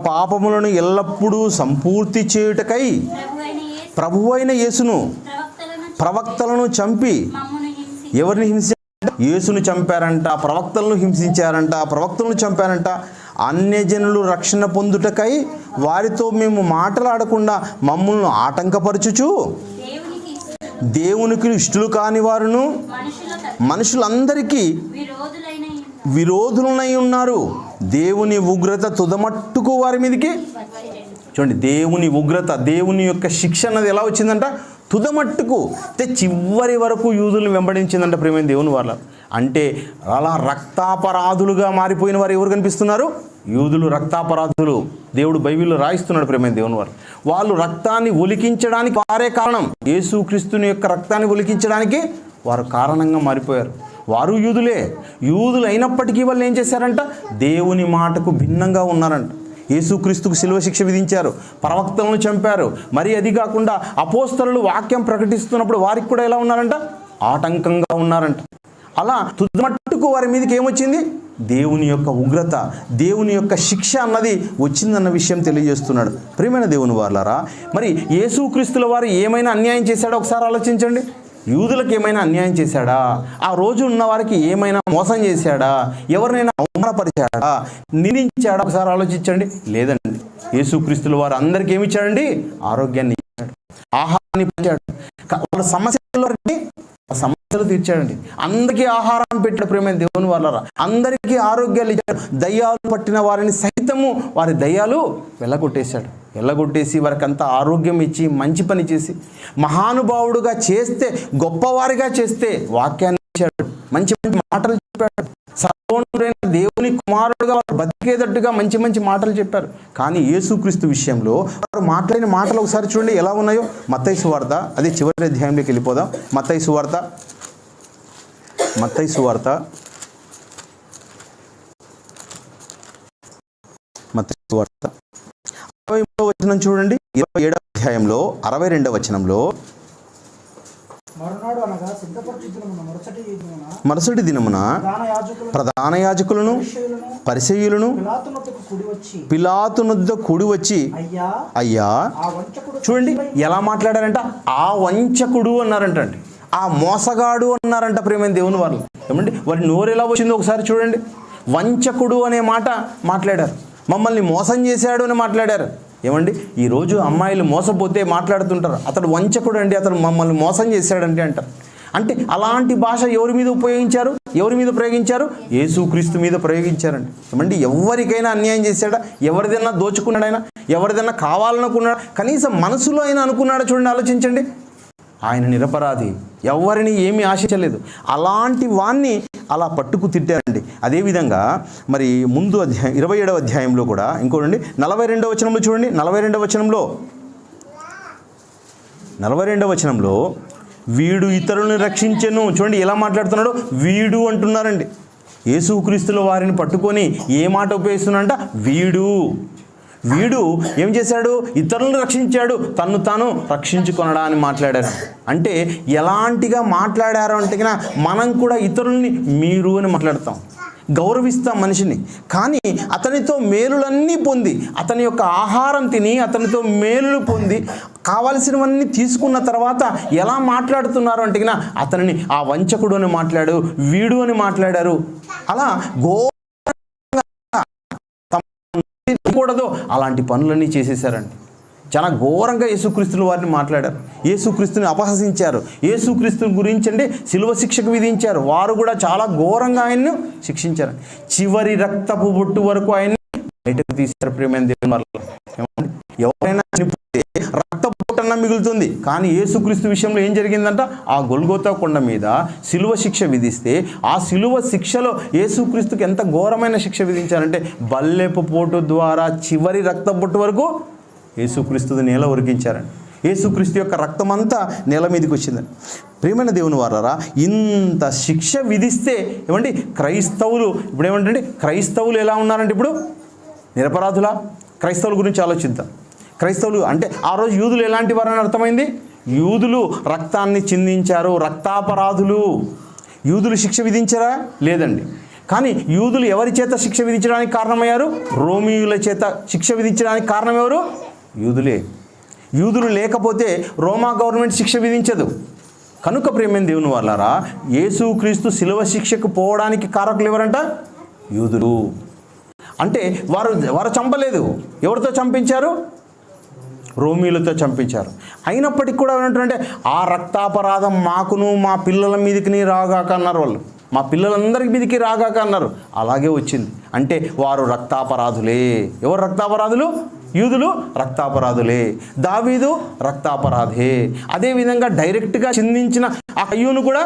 Speaker 1: పాపములను ఎల్లప్పుడూ సంపూర్తి చేయుటకై ప్రభువైన యేసును ప్రవక్తలను చంపి, ఎవరిని హింసించారంట? యేసును చంపారంట, ప్రవక్తలను చంపారంట. అన్యజనులు రక్షణ పొందుటకై వారితో మేము మాట్లాడకుండా మమ్మల్ని ఆటంకపరచుచు దేవునికి ఇష్టలు కాని వారును మనుషులందరికీ విరోధులనై ఉన్నారు. దేవుని ఉగ్రత తుదమట్టుకు వారి మీదకి చూడండి. దేవుని ఉగ్రత, దేవుని యొక్క శిక్ష అన్నది ఎలా వచ్చిందంట? తుదమట్టుకు, చివరి వరకు యూదులను వెంబడించిందంట ప్రేమైన దేవుని వాళ్ళ. అంటే అలా రక్తాపరాధులుగా మారిపోయిన వారు ఎవరు కనిపిస్తున్నారు? యూదులు రక్తాపరాధులు. దేవుడు బైబిల్లో రాయిస్తున్నాడు ప్రేమైన దేవుని వారు. వాళ్ళు రక్తాన్ని ఒలికించడానికి వారే కారణం. యేసుక్రీస్తుని యొక్క రక్తాన్ని ఒలికించడానికి వారు కారణంగా మారిపోయారు. వారు యూదులు అయినప్పటికీ వాళ్ళు ఏం చేశారంట? దేవుని మాటకు భిన్నంగా ఉన్నారంట. యేసుక్రీస్తుకు శిలువ శిక్ష విధించారు, ప్రవక్తలను చంపారు. మరి అది కాకుండా అపోస్తలులు వాక్యం ప్రకటిస్తున్నప్పుడు వారికి కూడా ఎలా ఉన్నారంట? ఆటంకంగా ఉన్నారంట. అలా తుదమట్టుకు వారి మీదకి ఏమొచ్చింది? దేవుని యొక్క ఉగ్రత, దేవుని యొక్క శిక్ష అన్నది వచ్చిందన్న విషయం తెలియజేస్తున్నాడు. ప్రియమైన దేవుని వాళ్ళారా, మరి యేసుక్రీస్తుల వారు ఏమైనా అన్యాయం చేశాడో ఒకసారి ఆలోచించండి. యూదులకు ఏమైనా అన్యాయం చేశాడా? ఆ రోజు ఉన్న వారికి ఏమైనా మోసం చేశాడా? ఎవరినైనా అవమానపరిచాడా? నిందించాడా? ఒకసారి ఆలోచించండి. లేదండి. యేసుక్రీస్తుల వారు అందరికీ ఏమి ఇచ్చాడండి? ఆరోగ్యాన్ని ఇచ్చాడు, ఆహారాన్ని ఇచ్చాడు, వాళ్ళ సమస్యలు తీర్చాడండి. అందరికీ ఆహారం పెట్టాడు ప్రేమైన దేవుని వాళ్ళరా. అందరికీ ఆరోగ్యాలు ఇచ్చాడు. దయ్యాలు పట్టిన వారిని సైతము వారి దయ్యాలు వెళ్ళగొట్టేసి వారికి అంతా ఆరోగ్యం ఇచ్చి మంచి పని చేసి మహానుభావుడుగా చేస్తే, గొప్పవారిగా చేస్తే, వాక్యాన్ని దీవించాడు, మంచి మంచి మాటలు చెప్పాడు, సర్వోన్నతుడైన దేవుని కుమారుడుగా వారు బతికేటట్టుగా మంచి మంచి మాటలు చెప్పారు. కానీ యేసుక్రీస్తు విషయంలో వారు మాట్లాడిన మాటలు ఒకసారి చూడండి ఎలా ఉన్నాయో. మత్తయి సువార్త, అదే చివరి అధ్యాయంలోకి వెళ్ళిపోదాం. మత్తయి సువార్త 63వ వచనం చూడండి. 27వ అధ్యాయంలో 62వ వచనంలో, మరుసటి దినమున ప్రధాన యాజకులను పరిసయ్యులను పిలాతు నొద్ద కూడి వచ్చి, అయ్యా చూడండి ఎలా మాట్లాడారంట, ఆ వంచకుడు అన్నారంటండి, ఆ మోసగాడు అన్నారంట. ప్రేమైన దేవుని వాళ్ళు ఏమండి, వారి నోరు ఎలా వచ్చిందో ఒకసారి చూడండి. వంచకుడు అనే మాట మాట్లాడారు, మమ్మల్ని మోసం చేశాడు అని మాట్లాడారు. ఏమండి, ఈరోజు అమ్మాయిలు మోసపోతే మాట్లాడుతుంటారు, అతడు వంచకుడు అండి, అతడు మమ్మల్ని మోసం చేశాడంటే అంటారు. అంటే అలాంటి భాష ఎవరి మీద ఉపయోగించారు, ఎవరి మీద ప్రయోగించారు? యేసుక్రీస్తు మీద ప్రయోగించారండి. ఏమండి, ఎవరికైనా అన్యాయం చేశాడా? ఎవరిదైనా దోచుకున్నాడు ఆయన? ఎవరిదైనా కావాలనుకున్నాడా? కనీసం మనసులో అయినా అనుకున్నాడా? చూడండి, ఆలోచించండి. ఆయన నిరపరాధి, ఎవరిని ఏమీ ఆశించలేదు. అలాంటి వాణ్ణి అలా పట్టుకు తిట్టారండి. అదేవిధంగా మరి ముందు అధ్యాయం 27వ అధ్యాయంలో కూడా ఇంకోండి 42వ వచనంలో చూడండి. 42వ వచనంలో వీడు ఇతరులను రక్షించెను. చూడండి ఎలా మాట్లాడుతున్నాడు, వీడు అంటున్నారండి. యేసుక్రీస్తుల వారిని పట్టుకొని ఏ మాట ఉపయోగిస్తున్నాడంట, వీడు ఏం చేశాడు, ఇతరులను రక్షించాడు, తన్ను తాను రక్షించుకొనడా అని మాట్లాడారు. అంటే ఎలాంటిగా మాట్లాడారు అంటే మనం కూడా ఇతరుల్ని మీరు అని మాట్లాడతాం, గౌరవిస్తాం మనిషిని. కానీ అతనితో మేలులన్నీ పొంది, అతని యొక్క ఆహారం తిని అతనితో మేలులు పొంది కావలసినవన్నీ తీసుకున్న తర్వాత ఎలా మాట్లాడుతున్నారు అంటే అతనిని ఆ వంచకుడు అని మాట్లాడు, వీడు అని మాట్లాడారు. అలా కూడదు అలాంటి పనులన్నీ చేసేసారండి. చాలా ఘోరంగా యేసుక్రీస్తుల వారిని మాట్లాడారు, యేసుక్రీస్తుని అపహసించారు, యేసుక్రీస్తుని గురించి అంటే శిలువ శిక్షకు విధించారు. వారు కూడా చాలా ఘోరంగా ఆయన్ను శిక్షించారు. చివరి రక్తపు బొట్టు వరకు ఆయన్ని బయటకు తీశారు. ప్రియమైన దేవుని వల్ల ఎవరైనా చనిపోతే రక్తపు బొట్టన్నా మిగులుతుంది. కానీ యేసుక్రీస్తు విషయంలో ఏం జరిగిందంట, ఆ గొల్గోతా కొండ మీద శిలువ శిక్ష విధిస్తే ఆ శిలువ శిక్షలో యేసుక్రీస్తుకి ఎంత ఘోరమైన శిక్ష విధించారంటే బల్లెపు పోటు ద్వారా చివరి రక్తపు బొట్టు వరకు యేసుక్రీస్తుని నేల ఉరికించారండి. యేసుక్రీస్తు యొక్క రక్తం అంతా నేల మీదకి వచ్చిందండి. ప్రియమైన దేవుని వారలారా, ఇంత శిక్ష విధిస్తే ఏమండి క్రైస్తవులు ఇప్పుడు ఏమంటే క్రైస్తవులు ఎలా ఉన్నారంటే ఇప్పుడు నిరపరాధులా? క్రైస్తవుల గురించి ఆలోచిద్దాం. క్రైస్తవులు అంటే ఆ రోజు యూదులు ఎలాంటి వారని అర్థమైంది. యూదులు రక్తాన్ని చిందించారు, రక్తాపరాధులు. యూదులు శిక్ష విధించారా? లేదండి. కానీ యూదులు ఎవరి చేత శిక్ష విధించడానికి కారణమయ్యారు? రోమీయుల చేత శిక్ష విధించడానికి కారణం ఎవరు? యూదులే. యూదులు లేకపోతే రోమా గవర్నమెంట్ శిక్ష విధించదు. కనుక ప్రియమైన దేవుని వాళ్ళారా, యేసుక్రీస్తు శిలువ శిక్షకు పోవడానికి కారకులు ఎవరంట? యూదులు. అంటే వారు చంపలేదు. ఎవరితో చంపించారు? రోమీలతో చంపించారు. అయినప్పటికీ కూడా ఏమంటారంటే ఆ రక్తాపరాధం మాకును మా పిల్లల మీదకి రాగాక అన్నారు. వాళ్ళు మా పిల్లలందరి మీదకి రాగాక అన్నారు. అలాగే వచ్చింది. అంటే వారు రక్తాపరాధులే. ఎవరు రక్తాపరాధులు? యూదులు రక్తాపరాధులే. దావీదు రక్తాపరాధే. అదేవిధంగా డైరెక్ట్గా చిందించిన ఆ కయ్యూను కూడా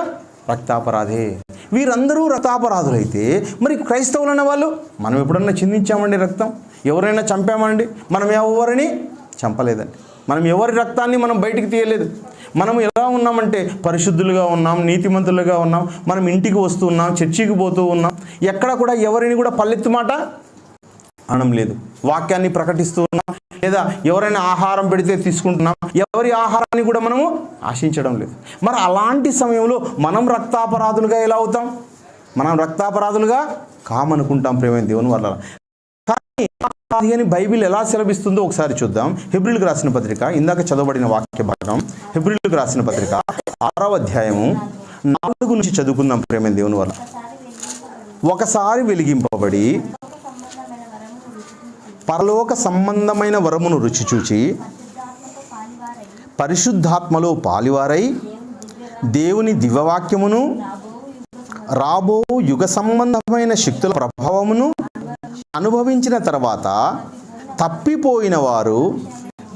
Speaker 1: రక్తాపరాధే. వీరందరూ రక్తాపరాధులైతే మరి క్రైస్తవులు అన్న వాళ్ళు మనం ఎప్పుడన్నా చిందించామండి రక్తం? ఎవరైనా చంపామండి? మనం ఎవరిని చంపలేదండి. మనం ఎవరి రక్తాన్ని మనం బయటికి తీయలేదు. మనం ఎలా ఉన్నామంటే పరిశుద్ధులుగా ఉన్నాం, నీతిమంతులుగా ఉన్నాం. మనం ఇంటికి వస్తూ ఉన్నాం, చర్చికి పోతూ ఉన్నాం. ఎక్కడ కూడా ఎవరిని కూడా పల్లెత్తు మాట అనడం లేదు. వాక్యాన్ని ప్రకటిస్తూ ఉన్నాం, లేదా ఎవరైనా ఆహారం పెడితే తీసుకుంటున్నాం. ఎవరి ఆహారాన్ని కూడా మనము ఆశించడం లేదు. మరి అలాంటి సమయంలో మనం రక్తాపరాధులుగా ఎలా అవుతాం? మనం రక్తాపరాధులుగా కామనుకుంటాం ప్రేమైన దేవుని వల్ల. కానీ అని బైబిల్ ఎలా సెలవిస్తుందో ఒకసారి చూద్దాం. హెబ్రీయులకు రాసిన పత్రిక, ఇందాక చదవబడిన వాక్య భాగం హెబ్రీయులకు రాసిన పత్రిక 6వ అధ్యాయము 4 నుంచి చదువుకుందాం ప్రేమైన దేవుని వల్ల. ఒకసారి వెలిగింపబడి పరలోక సంబంధమైన వరమును రుచి చూచి పరిశుద్ధాత్మలో పాలివారై దేవుని దివ్యవాక్యమును రాబో యుగ సంబంధమైన శక్తుల ప్రభావమును అనుభవించిన తర్వాత తప్పిపోయిన వారు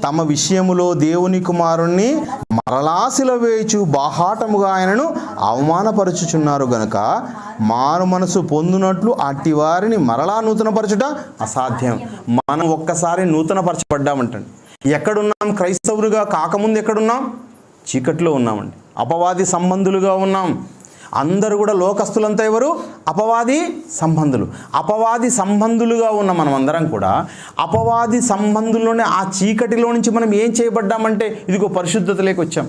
Speaker 2: తమ విషయములో దేవుని కుమారుణ్ణి మరలా సిలువేయు బాహాటముగా ఆయనను అవమానపరచుచున్నారు గనుక మారు మనసు పొందునట్లు అట్టి వారిని మరలా నూతనపరచుట అసాధ్యం. మనం ఒక్కసారి నూతనపరచబడ్డామంటండి. ఎక్కడున్నాం? క్రైస్తవులుగా కాకముందు ఎక్కడున్నాం? చీకట్లో ఉన్నామండి. అపవాది సంబంధులుగా ఉన్నాం. అందరూ కూడా లోకస్తులంతా ఎవరు? అపవాది సంబంధులు. అపవాది సంబంధులుగా ఉన్న మనం అందరం కూడా అపవాది సంబంధుల్లోనే ఆ చీకటిలో నుంచి మనం ఏం చేయబడ్డామంటే ఇదిగో పరిశుద్ధతలోకి వచ్చాం.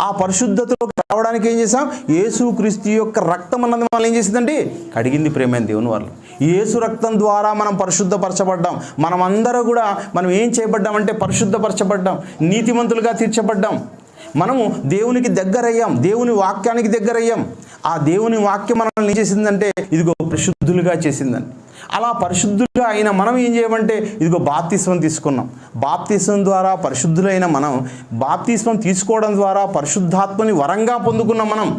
Speaker 2: ఆ పరిశుద్ధతలోకి రావడానికి ఏం చేసాం? యేసుక్రీస్తు యొక్క రక్తం అన్నది మనం ఏం చేసిందండి? కడిగింది ప్రేమైన దేవుని వాళ్ళు. యేసు రక్తం ద్వారా మనం పరిశుద్ధపరచబడ్డాం. మనమందరూ కూడా మనం ఏం చేయబడ్డామంటే పరిశుద్ధపరచబడ్డాం, నీతిమంతులుగా తీర్చబడ్డాం. మనము దేవునికి దగ్గరయ్యాం, దేవుని వాక్యానికి దగ్గరయ్యాం. ఆ దేవుని వాక్యం మనల్ని ఏం చేసిందంటే ఇదిగో పరిశుద్ధులుగా చేసిందండి. అలా పరిశుద్ధులుగా అయిన మనం ఏం చేయమంటే ఇదిగో బాప్తిస్మం తీసుకున్నాం. బాప్తిస్మం ద్వారా పరిశుద్ధులైన మనం బాప్తిస్మం తీసుకోవడం ద్వారా పరిశుద్ధాత్మని వరంగా పొందుకున్నాం మనం.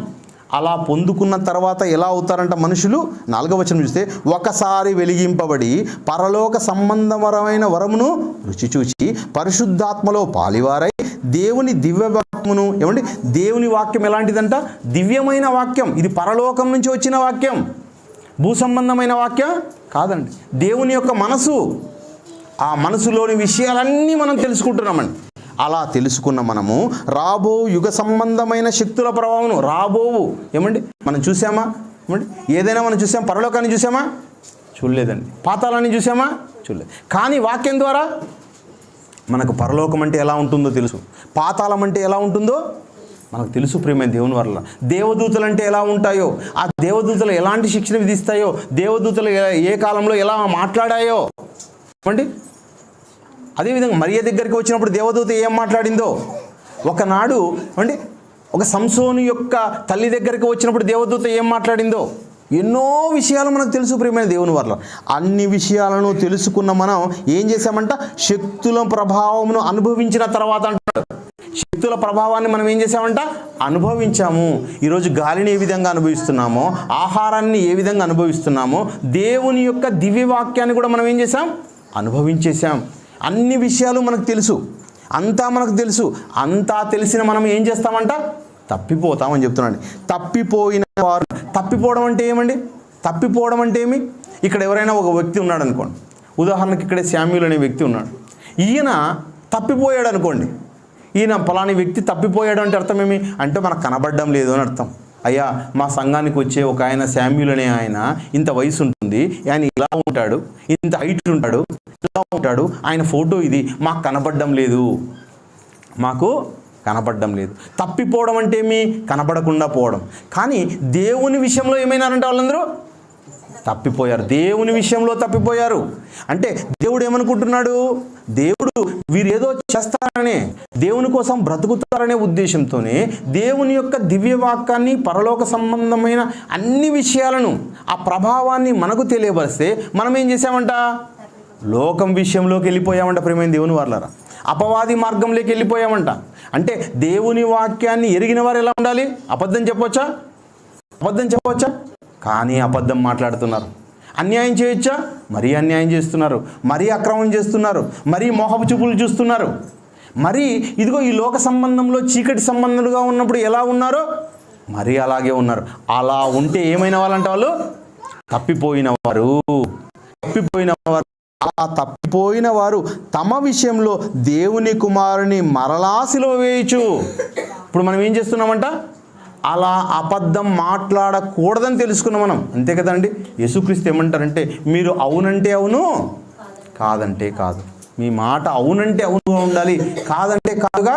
Speaker 2: అలా పొందుకున్న తర్వాత ఎలా అవుతారంట మనుషులు? 4వ వచనం చూస్తే, ఒకసారి వెలిగింపబడి పరలోక సంబంధమైన వరమును రుచి చూచి పరిశుద్ధాత్మలో పాలివారై దేవుని దివ్య వాక్యమును, ఏమండి దేవుని వాక్యం ఎలాంటిదంట? దివ్యమైన వాక్యం. ఇది పరలోకం నుంచి వచ్చిన వాక్యం, భూ సంబంధమైన వాక్యం కాదండి. దేవుని యొక్క మనసు, ఆ మనసులోని విషయాలన్నీ మనం తెలుసుకుంటున్నామండి. అలా తెలుసుకున్న మనము రాబో యుగ సంబంధమైన శక్తుల ప్రభావం రాబోవు ఏమండి మనం చూసామా? ఏమండి ఏదైనా మనం చూసాం? పరలోకాన్ని చూసామా? చూడలేదండి. పాతాళాన్ని చూసామా? చూడలేదు. కానీ వాక్యం ద్వారా మనకు పరలోకం అంటే ఎలా ఉంటుందో తెలుసు, పాతాళం అంటే ఎలా ఉంటుందో మనకు తెలుసు. ప్రేమైన దేవుని వల్ల దేవదూతలు అంటే ఎలా ఉంటాయో, ఆ దేవదూతలు ఎలాంటి శిక్షణ విధిస్తాయో, దేవదూతలు ఏ కాలంలో ఎలా మాట్లాడాయో ఏమండి. అదేవిధంగా మరియ దగ్గరికి వచ్చినప్పుడు దేవదూత ఏం మాట్లాడిందో, ఒకనాడు అంటే ఒక సంసోను యొక్క తల్లి దగ్గరికి వచ్చినప్పుడు దేవదూత ఏం మాట్లాడిందో, ఎన్నో విషయాలు మనకు తెలుసు ప్రియమైన దేవుని వల్ల. అన్ని విషయాలను తెలుసుకున్న మనం ఏం చేసామంట? శక్తుల ప్రభావమును అనుభవించిన తర్వాత అంటాడు. శక్తుల ప్రభావాన్ని మనం ఏం చేసామంట? అనుభవించాము. ఈరోజు గాలిని ఏ విధంగా అనుభవిస్తున్నామో, ఆహారాన్ని ఏ విధంగా అనుభవిస్తున్నామో, దేవుని యొక్క దివ్య వాక్యాన్ని కూడా మనం ఏం చేసాం? అనుభవించేసాం. అన్ని విషయాలు మనకు తెలుసు, అంతా మనకు తెలుసు. అంతా తెలిసిన మనం ఏం చేస్తామంట? తప్పిపోతామని చెప్తున్నాండి. తప్పిపోయిన వారు, తప్పిపోవడం అంటే ఏమండి? తప్పిపోవడం అంటే ఏమి? ఇక్కడ ఎవరైనా ఒక వ్యక్తి ఉన్నాడు అనుకోండి, ఉదాహరణకి ఇక్కడ శామ్యూల్ అనే వ్యక్తి ఉన్నాడు. ఈయన తప్పిపోయాడు అనుకోండి. ఈయన ఫలాని వ్యక్తి తప్పిపోయాడు అంటే అర్థం ఏమి? అంటే మనకు కనబడడం లేదు అని అర్థం. అయ్యా మా సంఘానికి వచ్చే ఒక ఆయన శామ్యూల్ అనే ఆయన, ఇంత వయసు ఉంటుంది, ఆయన ఇలా ఉంటాడు, ఇంత హైట్ ఉంటాడు, ఇలా ఉంటాడు, ఆయన ఫోటో ఇది, మాకు కనబడడం లేదు, మాకు కనబడడం లేదు. తప్పిపోవడం అంటే ఏమి? కనబడకుండా పోవడం. కానీ దేవుని విషయంలో ఏమైనారంటే వాళ్ళందరూ తప్పిపోయారు. దేవుని విషయంలో తప్పిపోయారు. అంటే దేవుడు ఏమనుకుంటున్నాడు? దేవుడు వీరు ఏదో చేస్తారనే, దేవుని కోసం బ్రతుకుతారనే ఉద్దేశంతోనే దేవుని యొక్క దివ్యవాక్యాన్ని, పరలోక సంబంధమైన అన్ని విషయాలను, ఆ ప్రభావాన్ని మనకు తెలియపరిస్తే మనం ఏం చేసామంట? లోకం విషయంలోకి వెళ్ళిపోయామంట ప్రియమైన దేవుని వాళ్ళారా. అపవాది మార్గంలోకి వెళ్ళిపోయామంట. అంటే దేవుని వాక్యాన్ని ఎరిగిన వారు ఎలా ఉండాలి? అబద్ధం చెప్పవచ్చా? అబద్ధం చెప్పవచ్చా? కానీ అబద్ధం మాట్లాడుతున్నారు. అన్యాయం చేయొచ్చా? మరీ అన్యాయం చేస్తున్నారు, మరీ అక్రమం చేస్తున్నారు, మరీ మోహపు చూపులు చూస్తున్నారు. మరి ఇదిగో ఈ లోక సంబంధంలో చీకటి సంబంధులుగా ఉన్నప్పుడు ఎలా ఉన్నారో మరీ అలాగే ఉన్నారు. అలా ఉంటే ఏమైన వాళ్ళంటే వాళ్ళు తప్పిపోయిన వారు. తప్పిపోయిన వారు, ఆ తప్పిపోయిన వారు తమ విషయంలో దేవుని కుమారుని మరలా సిలువ వేయచ్చు. ఇప్పుడు మనం ఏం చేస్తున్నామంట? అలా అబద్ధం మాట్లాడకూడదని తెలుసుకున్నాం మనం, అంతే కదండి. యేసుక్రీస్తు ఏమంటారంటే, మీరు అవునంటే అవును, కాదంటే కాదు. మీ మాట అవునంటే అవునుగా ఉండాలి, కాదంటే కాదుగా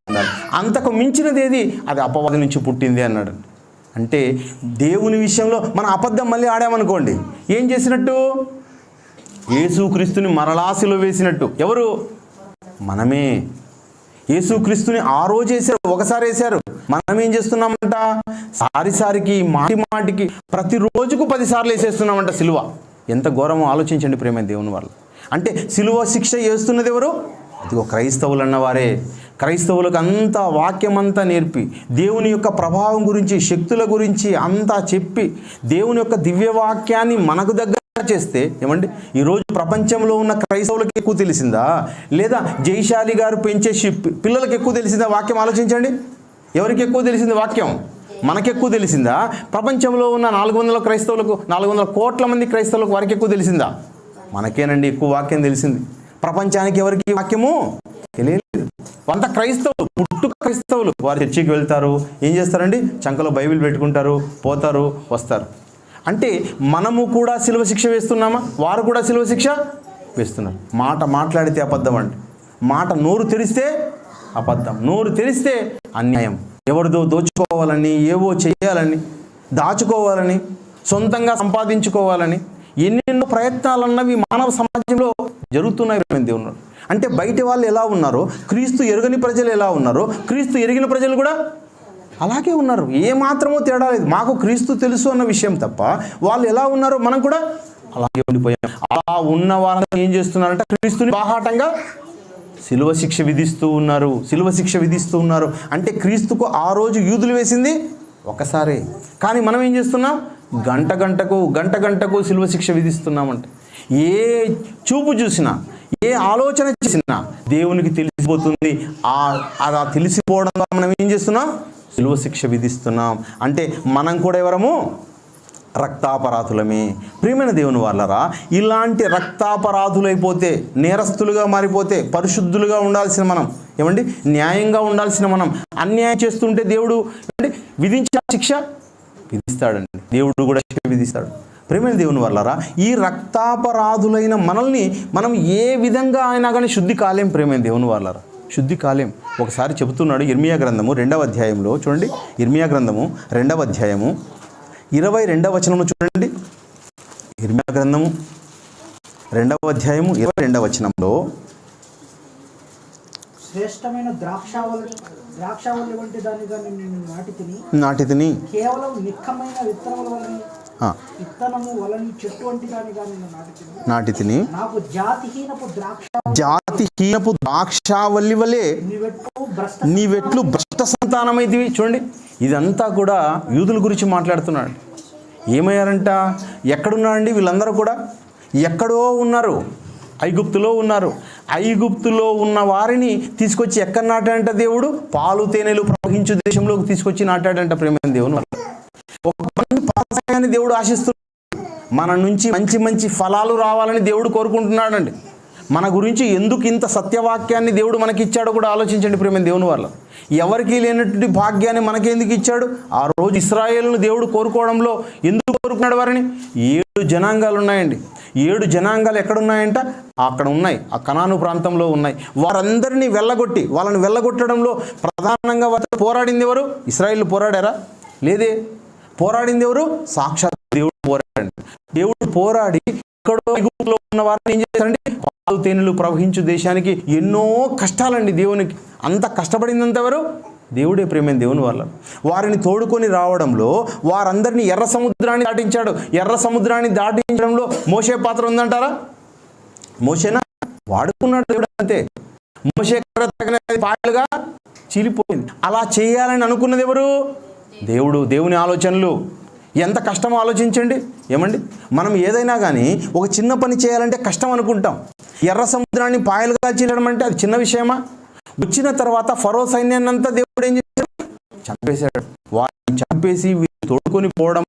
Speaker 2: ఉండాలి. అంతకు మించినది ఏది? అది అపవాది నుంచి పుట్టింది అన్నాడు. అంటే దేవుని విషయంలో మనం అబద్ధం మళ్ళీ ఆడామనుకోండి, ఏం చేసినట్టు? యేసుక్రీస్తుని మరలా సిలువ వేసినట్టు. ఎవరు? మనమే. యేసుక్రీస్తుని ఆ రోజు వేశారు, ఒకసారి వేశారు. మనం ఏం చేస్తున్నామంట? సారికి మాటి మాటికి ప్రతిరోజుకు 10 సార్లు వేసేస్తున్నామంట సిలువ. ఎంత ఘోరమో ఆలోచించండి ప్రేమ దేవుని వాళ్ళు. అంటే సిలువ శిక్ష వేస్తున్నది ఎవరు? అదిగో క్రైస్తవులు అన్నవారే. క్రైస్తవులకు అంతా వాక్యం అంతా నేర్పి, దేవుని యొక్క ప్రభావం గురించి, శక్తుల గురించి అంతా చెప్పి, దేవుని యొక్క దివ్యవాక్యాన్ని మనకు దగ్గర
Speaker 1: చేస్తే ఏమండి ఈరోజు ప్రపంచంలో ఉన్న క్రైస్తవులకు ఎక్కువ తెలిసిందా, లేదా జైశాలి గారు పెంచే పిల్లలకు ఎక్కువ తెలిసిందా? వాక్యం ఆలోచించండి. ఎవరికి ఎక్కువ తెలిసింది వాక్యం? మనకెక్కువ తెలిసిందా? ప్రపంచంలో ఉన్న 400 క్రైస్తవులకు, 400 కోట్ల మంది క్రైస్తవులకు వారికి ఎక్కువ తెలిసిందా? మనకేనండి ఎక్కువ వాక్యం తెలిసింది. ప్రపంచానికి ఎవరికి వాక్యము తెలియలేదు. అంత క్రైస్తవులు, పుట్టుక క్రైస్తవులు, వారు చర్చికి వెళ్తారు, ఏం చేస్తారండి, చంకలో బైబిల్ పెట్టుకుంటారు, పోతారు, వస్తారు. అంటే మనము కూడా శిలువ శిక్ష వేస్తున్నామా? వారు కూడా శిలువ శిక్ష వేస్తున్నారు. మాట మాట్లాడితే అబద్ధం అండి, మాట నోరు తెరిస్తే అబద్ధం, నోరు తెరిస్తే అన్యాయం. ఎవరిదో దోచుకోవాలని, ఏవో చేయాలని, దాచుకోవాలని, సొంతంగా సంపాదించుకోవాలని ఎన్నెన్నో ప్రయత్నాలు అన్నవి మానవ సమాజంలో జరుగుతున్నాయి. దేవుడు అంటే బయట వాళ్ళు ఎలా ఉన్నారో, క్రీస్తు ఎరుగని ప్రజలు ఎలా ఉన్నారో, క్రీస్తు ఎరిగిన ప్రజలు కూడా అలాగే ఉన్నారు. ఏమాత్రమో తేడా లేదు. మాకు క్రీస్తు తెలుసు అన్న విషయం తప్ప వాళ్ళు ఎలా ఉన్నారో మనం కూడా అలాగే ఉండిపోయాం. అలా ఉన్న వారంతా ఏం చేస్తున్నారంటే క్రీస్తుని బాహాటంగా శిలువ శిక్ష విధిస్తూ ఉన్నారు, శిలువ శిక్ష విధిస్తూ ఉన్నారు. అంటే క్రీస్తుకు ఆ రోజు యూదులు వేసింది ఒకసారి, కానీ మనం ఏం చేస్తున్నాం? గంట గంటకు శిలువ శిక్ష విధిస్తున్నామంటే ఏ చూపు చూసినా, ఏ ఆలోచన చేసినా దేవునికి తెలిసిపోతుంది. అలా తెలిసిపోవడం ద్వారా మనం ఏం చేస్తున్నాం? శిలువ శిక్ష విధిస్తున్నాం. అంటే మనం కూడా ఎవరము? రక్తాపరాధులమే. ప్రియమైన దేవుని వాళ్ళరా, ఇలాంటి రక్తాపరాధులైపోతే, నేరస్తులుగా మారిపోతే, పరిశుద్ధులుగా ఉండాల్సిన మనం ఏమండి, న్యాయంగా ఉండాల్సిన మనం అన్యాయం చేస్తుంటే దేవుడు విధించిన శిక్ష విధిస్తాడండి. దేవుడు కూడా శిక్ష విధిస్తాడు. ప్రియమైన దేవుని వాళ్ళరా, ఈ రక్తాపరాధులైన మనల్ని మనం ఏ విధంగా అయినా కానీ శుద్ధి కాలేం. ప్రియమైన దేవుని వాళ్ళరా, శుద్ధి కాలేం. ఒకసారి చెబుతున్నాడు ఇర్మియా గ్రంథము 2వ అధ్యాయంలో చూడండి. ఇర్మియా గ్రంథము 2వ అధ్యాయము 22వ వచనము చూడండి. ఇర్మియా గ్రంథము 2వ అధ్యాయము 22వ వచనంలో,
Speaker 3: శ్రేష్టమైన ద్రాక్షావళి వంటి దానిగా నేను
Speaker 2: నాటి తిని
Speaker 3: కేవలం నిక్కమైన విత్తనము వలని చెట్టు వంటి దానిగా నేను
Speaker 2: నాటి తిని
Speaker 3: నాకు జాతిహీనపు
Speaker 2: ద్రాక్షావల్లి వలె నీవెట్లు భ్రష్ట
Speaker 1: సంతానమైతివి. చూడండి, ఇదంతా కూడా యూదుల గురించి మాట్లాడుతున్నాడు. ఏమయ్యారంట? ఎక్కడున్నారండి వీళ్ళందరూ కూడా? ఎక్కడో ఉన్నారు, ఐగుప్తులో ఉన్నారు. ఐగుప్తులో ఉన్న వారిని తీసుకొచ్చి ఎక్కడ నాటాడంట దేవుడు? పాలు తేనెలు ప్రవహించు దేశంలోకి తీసుకొచ్చి నాటాడంట. ప్రేమ దేవుని వల్ల ఒక మంచి ఫలసాయాన్ని దేవుడు ఆశిస్తున్నాడు. మన నుంచి మంచి మంచి ఫలాలు రావాలని దేవుడు కోరుకుంటున్నాడండి. మన గురించి ఎందుకు ఇంత సత్యవాక్యాన్ని దేవుడు మనకి ఇచ్చాడో కూడా ఆలోచించండి. ప్రేమ దేవుని వల్ల ఎవరికి లేనటువంటి భాగ్యాన్ని మనకెందుకు ఇచ్చాడు? ఆ రోజు ఇశ్రాయేలును దేవుడు కోరుకోవడంలో ఎందుకు కోరుకున్నాడు వారిని? 7 జనాంగాలు ఉన్నాయండి. 7 జనాంగాలు ఎక్కడున్నాయంట? అక్కడ ఉన్నాయి, ఆ కనాను ప్రాంతంలో ఉన్నాయి. వారందరినీ వాళ్ళని వెళ్ళగొట్టడంలో ప్రధానంగా పోరాడింది ఎవరు? ఇశ్రాయేలు పోరాడారా? లేదే. పోరాడింది ఎవరు? సాక్షాత్ దేవుడు పోరాడండి. దేవుడు పోరాడి ఎక్కడో ఐగుప్తులో ఉన్న వారిని ఏం చేశారండి? పాలు తేనెలు ప్రవహించు దేశానికి ఎన్నో కష్టాలండి. దేవునికి అంత కష్టపడిందంత ఎవరు? దేవుడే. ప్రేమైన దేవుని వల్ల వారిని తోడుకొని రావడంలో వారందరినీ ఎర్ర సముద్రాన్ని దాటించాడు. ఎర్ర సముద్రాన్ని దాటించడంలో మోషే పాత్ర ఉందంటారా? మోషేనా? వాడుకున్నాడు దేవుడు అంతే. మోషే పాయలుగా చీలిపోయింది. అలా చేయాలని అనుకున్నది ఎవరు? దేవుడు. దేవుని ఆలోచనలు ఎంత కష్టమో ఆలోచించండి. ఏమండి, మనం ఏదైనా కానీ ఒక చిన్న పని చేయాలంటే కష్టం అనుకుంటాం. ఎర్ర సముద్రాన్ని పాయలుగా చీలడం అంటే అది చిన్న విషయమా? వచ్చిన తర్వాత ఫరో సైన్యాన్ని అంతా దేవుడు ఏం చేశాడు? చంపేశాడు. వారిని చంపేసి తోడుకొని పోవడం,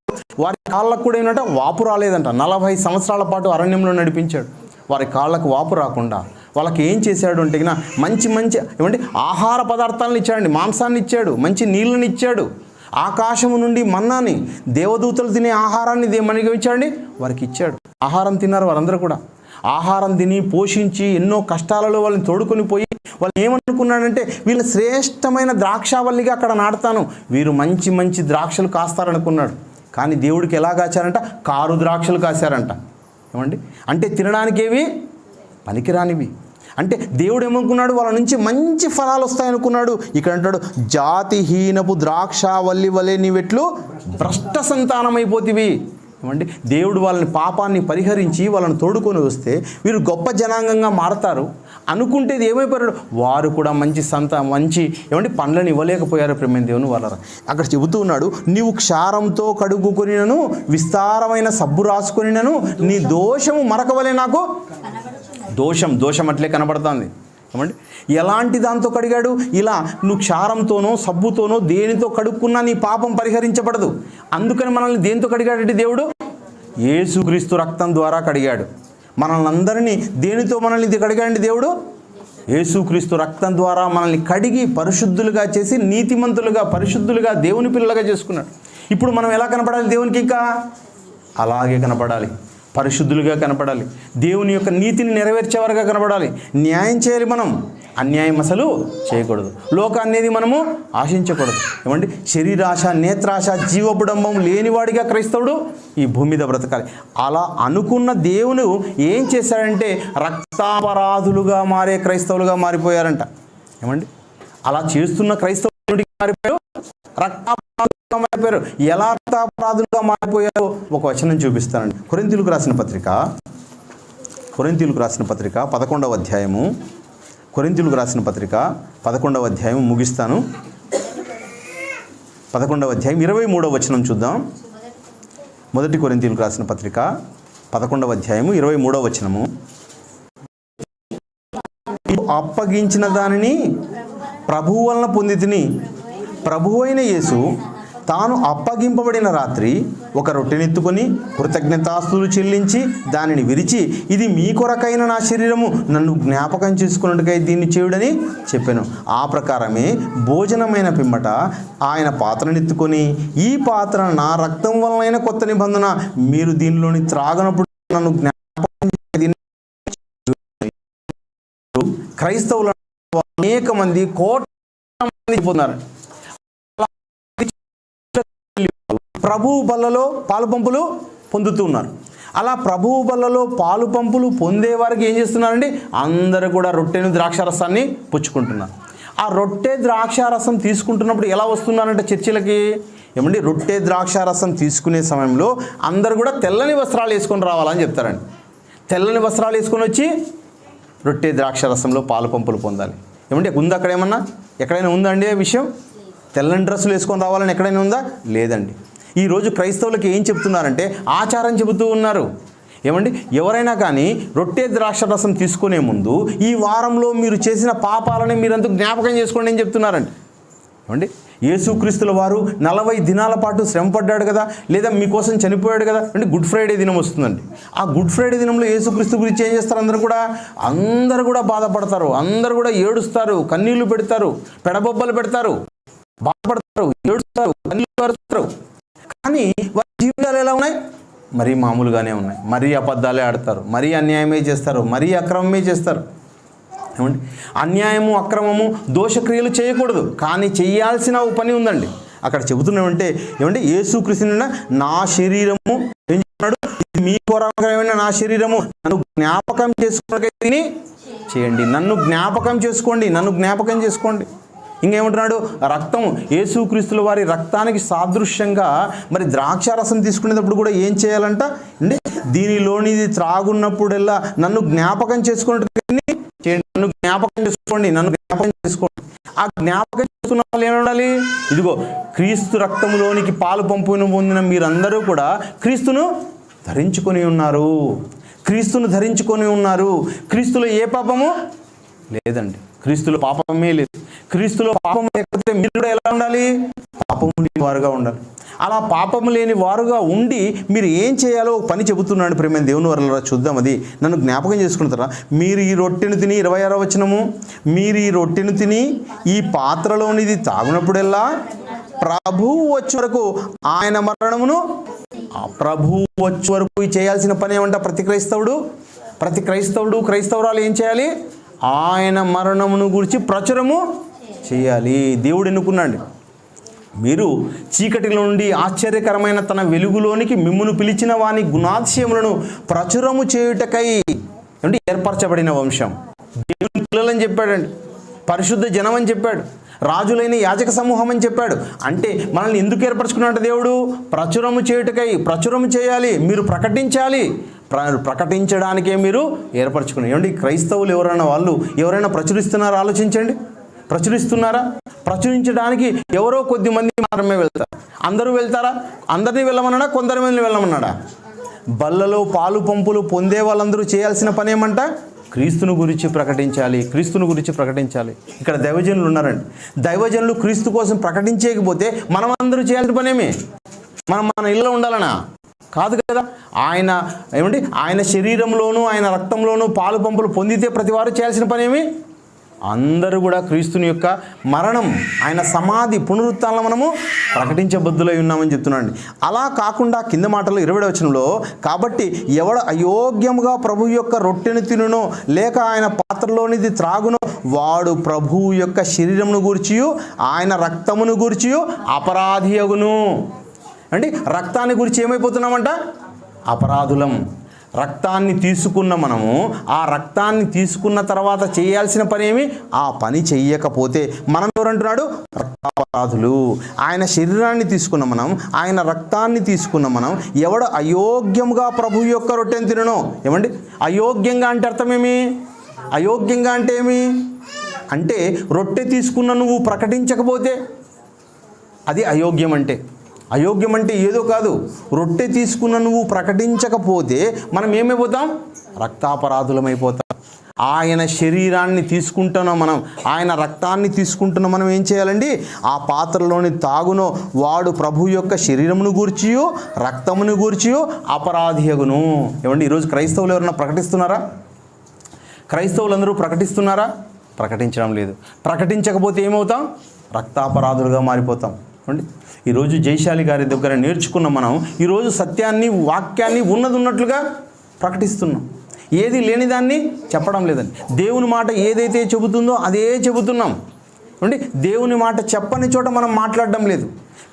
Speaker 1: వారి కాళ్ళకు కూడా ఏమంటే వాపు రాలేదంట. 40 సంవత్సరాల పాటు అరణ్యంలో నడిపించాడు. వారి కాళ్ళకు వాపు రాకుండా వాళ్ళకి ఏం చేశాడు అంటే మంచి ఏమంటే ఆహార పదార్థాలను ఇచ్చాడండి. మాంసాన్ని ఇచ్చాడు, మంచి నీళ్ళని ఇచ్చాడు, ఆకాశము నుండి మన్నాని, దేవదూతలు తినే ఆహారాన్ని మనకి ఇచ్చాడండి, వారికి ఇచ్చాడు. ఆహారం తిన్నారు వారందరూ కూడా. ఆహారం తిని పోషించి ఎన్నో కష్టాలలో వాళ్ళని తోడుకొని పోయి వాళ్ళు ఏమనుకున్నాడంటే వీళ్ళు శ్రేష్టమైన ద్రాక్షావల్లిగా అక్కడ నాటుతాను, వీరు మంచి మంచి ద్రాక్షలు కాస్తారనుకున్నాడు. కానీ దేవుడికి ఎలా కాచారంట? కారు ద్రాక్షలు కాశారంట. ఏమండి, అంటే తినడానికి ఏవి పనికిరానివి. అంటే దేవుడు ఏమనుకున్నాడు? వాళ్ళ నుంచి మంచి ఫలాలు వస్తాయనుకున్నాడు. ఇక్కడ అంటాడు, జాతిహీనపు ద్రాక్షావల్లి వలె నీవెట్లు భ్రష్ట సంతానం అయిపోతివి. ఏమండి దేవుడు వాళ్ళని పాపాన్ని పరిహరించి వాళ్ళని తోడుకొని వస్తే వీరు గొప్ప జనాంగంగా మారతారు అనుకుంటే ఇది ఏమైపోయారు, వారు కూడా మంచి ఏమంటే పండ్లను ఇవ్వలేకపోయారు. ప్రేమ దేవుని వాళ్ళ అక్కడ చెబుతూ ఉన్నాడు, నీవు క్షారంతో కడుగుకొనినను విస్తారమైన సబ్బు రాసుకొనినను నీ దోషము మరకవలే నాకు దోషం అట్లే కనబడుతుంది. ఏమండి ఎలాంటి దాంతో కడిగాడు, ఇలా నువ్వు క్షారంతోనో సబ్బుతోనో దేనితో కడుక్కున్నా నీ పాపం పరిహరించబడదు. అందుకని మనల్ని దేనితో కడిగాడంటే దేవుడు యేసుక్రీస్తు రక్తం ద్వారా కడిగాడు. మనల్ని అందరినీ దేనితో మనల్ని కడిగాడండి దేవుడు యేసుక్రీస్తు రక్తం ద్వారా మనల్ని కడిగి పరిశుద్ధులుగా చేసి నీతిమంతులుగా పరిశుద్ధులుగా దేవుని పిల్లలుగా చేసుకున్నాడు. ఇప్పుడు మనం ఎలా కనపడాలి దేవునికి, ఇంకా అలాగే కనపడాలి, పరిశుద్ధులుగా కనపడాలి, దేవుని యొక్క నీతిని నెరవేర్చేవారుగా కనపడాలి. న్యాయం చేయాలి, మనం అన్యాయం అసలు చేయకూడదు. లోకాన్ని అనేది మనము ఆశించకూడదు. ఏమండి శరీరాశ నేత్రాశ జీవబుడంబం లేనివాడిగా క్రైస్తవుడు ఈ భూమి మీద బ్రతకాలి. అలా అనుకున్న దేవుడు ఏం చేశాడంటే రక్తాపరాధులుగా మారే క్రైస్తవులుగా మారిపోయారంట. ఏమండి అలా చేస్తున్న క్రైస్తవుడికి మారిపోయారు, రక్తాపరాధులుగా మారిపోయారు. ఎలా రక్తాపరాధులుగా మారిపోయారో ఒక వచనం చూపిస్తానండి. కొరింథీయులకు రాసిన పత్రిక 11వ అధ్యాయము, కొరింథీయులకు రాసిన పత్రిక 11వ అధ్యాయం ముగిస్తాను. 11వ అధ్యాయం 23వ వచనం చూద్దాం. మొదటి కొరింథీయులకు రాసిన పత్రిక 11వ అధ్యాయము 23వ వచనము, అప్పగించిన దానిని ప్రభువు వలన పొందితిని. ప్రభువు అయిన యేసు తాను అప్పగింపబడిన రాత్రి ఒక రొట్టెనెత్తుకొని కృతజ్ఞతాస్తులు చెల్లించి దానిని విరిచి, ఇది మీ కొరకైన నా శరీరము, నన్ను జ్ఞాపకం చేసుకున్నట్టుకై దీన్ని చేయుడని చెప్పాను. ఆ ప్రకారమే భోజనమైన పిమ్మట ఆయన పాత్రనెత్తుకొని, ఈ పాత్ర నా రక్తం వలనైన కొత్త నిబంధన, మీరు దీనిలోని త్రాగనప్పుడు నన్ను జ్ఞాపకం క్రైస్తవులు అనేక మంది కోట్ల మంది పోతున్నారు. ప్రభువు బల్లలో పాలు పంపులు పొందుతూ ఉన్నారు. అలా ప్రభువు బల్లలో పాలు పంపులు పొందే వారికి ఏం చేస్తున్నారండి, అందరూ కూడా రొట్టెను ద్రాక్షారసాన్ని పుచ్చుకుంటున్నారు. ఆ రొట్టె ద్రాక్షారసం తీసుకుంటున్నప్పుడు ఎలా వస్తున్నారంటే చర్చిలకి, ఏమండి రొట్టె ద్రాక్షారసం తీసుకునే సమయంలో అందరూ కూడా తెల్లని వస్త్రాలు వేసుకొని రావాలని చెప్తారండి. తెల్లని వస్త్రాలు వేసుకొని వచ్చి రొట్టె ద్రాక్షారసంలో పాలు పంపులు పొందాలి. ఏమంటే ఉందా అక్కడ ఏమన్నా, ఎక్కడైనా ఉందా అండి ఆ విషయం? తెల్లని డ్రెస్సులు వేసుకొని రావాలని ఎక్కడైనా ఉందా? లేదండి. ఈరోజు క్రైస్తవులకి ఏం చెప్తున్నారంటే ఆచారం చెబుతూ ఉన్నారు. ఏమండి ఎవరైనా కానీ రొట్టె ద్రాక్షరసం తీసుకునే ముందు ఈ వారంలో మీరు చేసిన పాపాలని మీరంతా జ్ఞాపకం చేసుకోండి అని చెప్తున్నారండి. ఏమండి యేసుక్రీస్తుల వారు 40 దినాల పాటు శ్రమపడ్డాడు కదా, లేదా మీకోసం చనిపోయాడు కదా. అంటే గుడ్ ఫ్రైడే దినం వస్తుందండి. ఆ గుడ్ ఫ్రైడే దినంలో యేసుక్రీస్తు గురించి ఏం చేస్తారు, అందరూ కూడా బాధపడతారు, అందరూ కూడా ఏడుస్తారు, కన్నీళ్లు పెడతారు, పెడబొబ్బలు పెడతారు, బాధపడతారు, ఏడుస్తారు, కన్నీళ్లు పెడతారు. కానీ వారి జీవితాలు ఎలా ఉన్నాయి? మరీ మామూలుగానే ఉన్నాయి. మరీ అబద్ధాలే ఆడతారు, మరీ అన్యాయమే చేస్తారు, మరీ అక్రమమే చేస్తారు. ఏమండి అన్యాయము అక్రమము దోషక్రియలు చేయకూడదు, కానీ చేయాల్సిన పని ఉందండి. అక్కడ చెబుతున్నామంటే ఏమంటే యేసుక్రీస్తు నా శరీరము ఏం చెప్తున్నాడు, ఇది మీ కొరకైన నా శరీరము, నన్ను జ్ఞాపకం చేసుకుని చేయండి, నన్ను జ్ఞాపకం చేసుకోండి, నన్ను జ్ఞాపకం చేసుకోండి. ఇంకేమంటున్నాడు, రక్తం యేసుక్రీస్తుల వారి రక్తానికి సాదృశ్యంగా మరి ద్రాక్షారసం తీసుకునేటప్పుడు కూడా ఏం చేయాలంట అంటే దీనిలోనిది త్రాగున్నప్పుడల్లా నన్ను జ్ఞాపకం చేసుకున్నట్టు చేయండి, నన్ను జ్ఞాపకం చేసుకోండి, నన్ను జ్ఞాపకం చేసుకోండి. ఆ జ్ఞాపకం చేసుకున్న వాళ్ళు ఏమండాలి, ఇదిగో క్రీస్తు రక్తంలోనికి పాలు పంపును పొందిన మీరందరూ కూడా క్రీస్తును ధరించుకొని ఉన్నారు, క్రీస్తును ధరించుకొని ఉన్నారు. క్రీస్తులో ఏ పాపము లేదండి, క్రీస్తులో పాపమే లేదు. క్రీస్తులో పాపం లేకపోతే మీరు కూడా ఎలా ఉండాలి, పాపము లేని వారుగా ఉండాలి. అలా పాపము లేని వారుగా ఉండి మీరు ఏం చేయాలో ఒక పని చెబుతున్నాడు. ప్రేమ దేవుని వల్ల చూద్దాం. అది నన్ను జ్ఞాపకం చేసుకుంటారా, మీరు ఈ రొట్టెను తిని 26వ వచనము, మీరు ఈ రొట్టెను తిని ఈ పాత్రలోనిది తాగినప్పుడల్లా ప్రభువు వచ్చే వరకు ఆయన మరణమును, ప్రభువు వచ్చే వరకు చేయాల్సిన పని ఏమంట ప్రతి క్రైస్తవుడు క్రైస్తవురాలు ఏం చేయాలి, ఆయన మరణమును గురించి ప్రచురము చేయాలి. దేవుడు ఎన్నుకున్నాడు, మీరు చీకటిలో నుండి ఆశ్చర్యకరమైన తన వెలుగులోనికి మిమ్మును పిలిచిన వాని గుణాతిశయములను ప్రచురము చేయుటకై అంటే ఏర్పరచబడిన వంశం, దేవుని పిల్లలని చెప్పాడండి, పరిశుద్ధ జనం అని చెప్పాడు. రాజులైన యాజక సమూహం అని చెప్పాడు. అంటే మనల్ని ఎందుకు ఏర్పరచుకున్నాడు దేవుడు? ప్రచురము చేయుటకై. ప్రచురము చేయాలి, మీరు ప్రకటించాలి. ప్రకటించడానికే మీరు ఏర్పరచుకున్నారు. ఏమండి, క్రైస్తవులు ఎవరైనా ప్రచురిస్తున్నారా? ఆలోచించండి. ప్రచురిస్తున్నారా? ప్రచురించడానికి ఎవరో కొద్ది మంది మాత్రమే వెళ్తారు. అందరూ వెళ్తారా? అందరినీ వెళ్ళమన్నాడా? కొందరి మందిని వెళ్ళమన్నాడా? బల్లలో పాలు పంపులు పొందే వాళ్ళందరూ చేయాల్సిన పని ఏమంట? క్రీస్తుని గురించి ప్రకటించాలి, క్రీస్తుని గురించి ప్రకటించాలి. ఇక్కడ దైవజనులు ఉన్నారండి. దైవజనులు క్రీస్తు కోసం ప్రకటించకపోతే మనం అందరూ చేయాల్సిన పనేమి? మన ఇళ్ళలో ఉండాలనా? కాదు కదా. ఆయన శరీరంలోనూ ఆయన రక్తంలోనూ పాలు పంపులు పొందితే ప్రతి వారు చేయాల్సిన పనేమి? అందరూ కూడా క్రీస్తుని యొక్క మరణం, ఆయన సమాధి, పునరుత్థానం మనము ప్రకటించబద్దులై ఉన్నామని చెప్తున్నాండి. అలా కాకుండా కింద మాటలు 20వ వచనంలో, కాబట్టి ఎవడు అయోగ్యముగా ప్రభు యొక్క రొట్టెను తినునో లేక ఆయన పాత్రలోనిది త్రాగునో వాడు ప్రభువు యొక్క శరీరమును గూర్చియు ఆయన రక్తమును గూర్చియు అపరాధి అగును. అంటే రక్తాన్ని గురించి ఏమైపోతున్నామంట? అపరాధులం. రక్తాన్ని తీసుకున్న మనము ఆ రక్తాన్ని తీసుకున్న తర్వాత చేయాల్సిన పని ఏమి? ఆ పని చెయ్యకపోతే మనం ఎవరంటున్నాడు? రక్తాపరాధులు. ఆయన శరీరాన్ని తీసుకున్న మనం, ఆయన రక్తాన్ని తీసుకున్న మనం ఎవడు అయోగ్యంగా ప్రభు యొక్క రొట్టెను తిననో. ఏమండి, అయోగ్యంగా అంటే అర్థమేమి? అయోగ్యంగా అంటే ఏమి? అంటే రొట్టె తీసుకున్న నువ్వు ప్రకటించకపోతే అది అయోగ్యం. అంటే అయోగ్యం అంటే ఏదో కాదు. రొట్టె తీసుకున్న నువ్వు ప్రకటించకపోతే మనం ఏమైపోతాం? రక్తాపరాధులమైపోతాం. ఆయన శరీరాన్ని తీసుకుంటున్నాం మనం, ఆయన రక్తాన్ని తీసుకుంటున్నాం మనం. ఏం చేయాలండి? ఆ పాత్రలోని తాగునో వాడు ప్రభు యొక్క శరీరమును గూర్చియో రక్తమును గూర్చియో అపరాధియగును. ఏమండి, ఈరోజు క్రైస్తవులు ఎవరన్నా ప్రకటిస్తున్నారా? క్రైస్తవులందరూ ప్రకటిస్తున్నారా? ప్రకటించడం లేదు. ప్రకటించకపోతే ఏమవుతాం? రక్తాపరాధులుగా మారిపోతాం. అండి, ఈరోజు జయశాలి గారి దగ్గర నేర్చుకున్న మనం ఈరోజు సత్యాన్ని, వాక్యాన్ని ఉన్నట్లుగా ప్రకటిస్తున్నాం. ఏది లేనిదాన్ని చెప్పడం లేదండి. దేవుని మాట ఏదైతే చెబుతుందో అదే చెబుతున్నాం. అండి, దేవుని మాట చెప్పని చోట మనం మాట్లాడడం లేదు.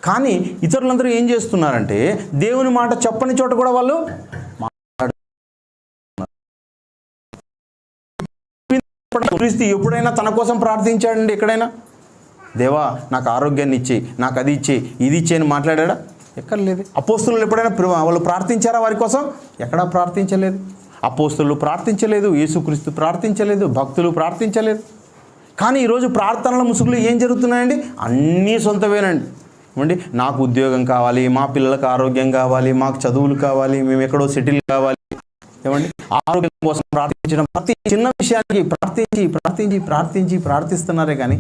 Speaker 1: కానీ ఇతరులందరూ ఏం చేస్తున్నారంటే దేవుని మాట చెప్పని చోట కూడా వాళ్ళు క్రీస్తు ఎప్పుడైనా తన కోసం ప్రార్థించాడండి? ఎక్కడైనా దేవా నాకు ఆరోగ్యాన్ని ఇచ్చి, నాకు అది ఇచ్చి, ఇది ఇచ్చి అని మాట్లాడా? ఎక్కడ లేదు. అపోస్తులు ఎప్పుడైనా వాళ్ళు ప్రార్థించారా వారి కోసం? ఎక్కడా ప్రార్థించలేదు. అపోస్తులు ప్రార్థించలేదు, యేసుక్రీస్తు ప్రార్థించలేదు, భక్తులు ప్రార్థించలేదు. కానీ ఈరోజు ప్రార్థనల ముసుగులు ఏం జరుగుతున్నాయండి? అన్నీ సొంతవేనండి. ఏమండి, నాకు ఉద్యోగం కావాలి, మా పిల్లలకు ఆరోగ్యం కావాలి, మాకు చదువులు కావాలి, మేము ఎక్కడో సెటిల్ కావాలి. ఏమండి, ఆరోగ్యం కోసం ప్రార్థించడం, ప్రతి చిన్న విషయానికి ప్రార్థిస్తున్నారే కానీ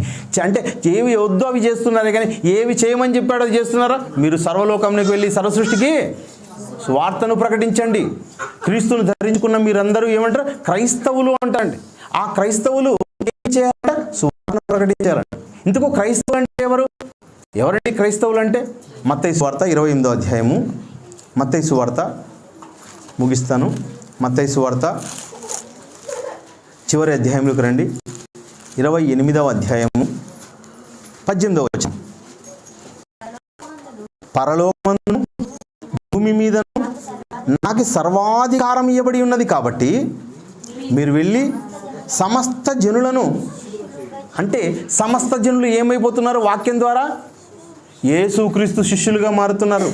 Speaker 1: అంటే ఏవి వద్దు అవి చేస్తున్నారే కానీ ఏవి చేయమని చెప్పాడో అది చేస్తున్నారా? మీరు సర్వలోకంలోకి వెళ్ళి సర్వసృష్టికి సువార్తను ప్రకటించండి. క్రీస్తును ధరించుకున్న మీరందరూ ఏమంటారు? క్రైస్తవులు అంటండి. ఆ క్రైస్తవులు ఏం చేయాలంట? సువార్తను ప్రకటించాలంట. ఇందుకు క్రైస్తవులు అంటే ఎవరండి క్రైస్తవులు అంటే? మత్తయి సువార్త 28వ అధ్యాయము. మత్తయి సువార్త ముగిస్తాను. మత్తయి సువార్త చివరి అధ్యాయంలోకి రండి. 28వ అధ్యాయము 18వ వచనం. పరలోకమందును భూమి మీదను నాకు సర్వాధికారం ఇవ్వబడి ఉన్నది కాబట్టి మీరు వెళ్ళి సమస్త జనులను, అంటే సమస్త జనులు ఏమైపోతున్నారు? వాక్యం ద్వారా యేసుక్రీస్తు శిష్యులుగా మారుతున్నారు.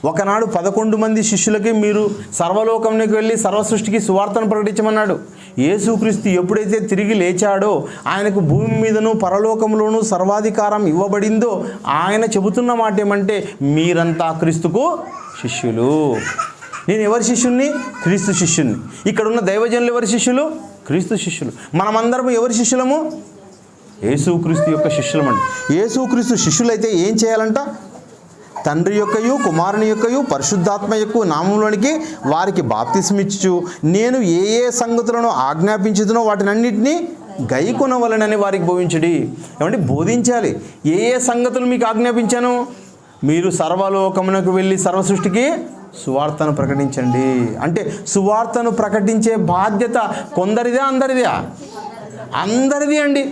Speaker 1: ఒకనాడు 11 మంది శిష్యులకి మీరు సర్వలోకంలోకి వెళ్ళి సర్వసృష్టికి సువార్తను ప్రకటించమన్నాడు. యేసుక్రీస్తు ఎప్పుడైతే తిరిగి లేచాడో, ఆయనకు భూమి మీదను పరలోకంలోనూ సర్వాధికారం ఇవ్వబడిందో, ఆయన చెబుతున్న మాట ఏమంటే మీరంతా క్రీస్తుకు శిష్యులు. నేను ఎవరి శిష్యుల్ని? క్రీస్తు శిష్యుల్ని. ఇక్కడ ఉన్న దైవజనులు ఎవరి శిష్యులు? క్రీస్తు శిష్యులు. మనమందరము ఎవరి శిష్యులము? యేసుక్రీస్తు యొక్క శిష్యులమండి. యేసుక్రీస్తు శిష్యులైతే ఏం చేయాలంట? తండ్రి యొక్కయు కుమారుని యొక్కయు పరిశుద్ధాత్మ యొక్క నామంలోనికి వారికి బాప్తిస్మిచ్చు నేను ఏ ఏ సంగతులను ఆజ్ఞాపించుదునో వాటినన్నింటినీ గైకొనవలెనని వారికి బోధించుడి. ఏమంటే బోధించాలి. ఏ ఏ సంగతులు మీకు ఆజ్ఞాపించాను? మీరు సర్వలోకమునకు వెళ్ళి సర్వసృష్టికి సువార్తను ప్రకటించండి. అంటే సువార్తను ప్రకటించే బాధ్యత కొందరిదా? అందరిదా? అందరిది అండి,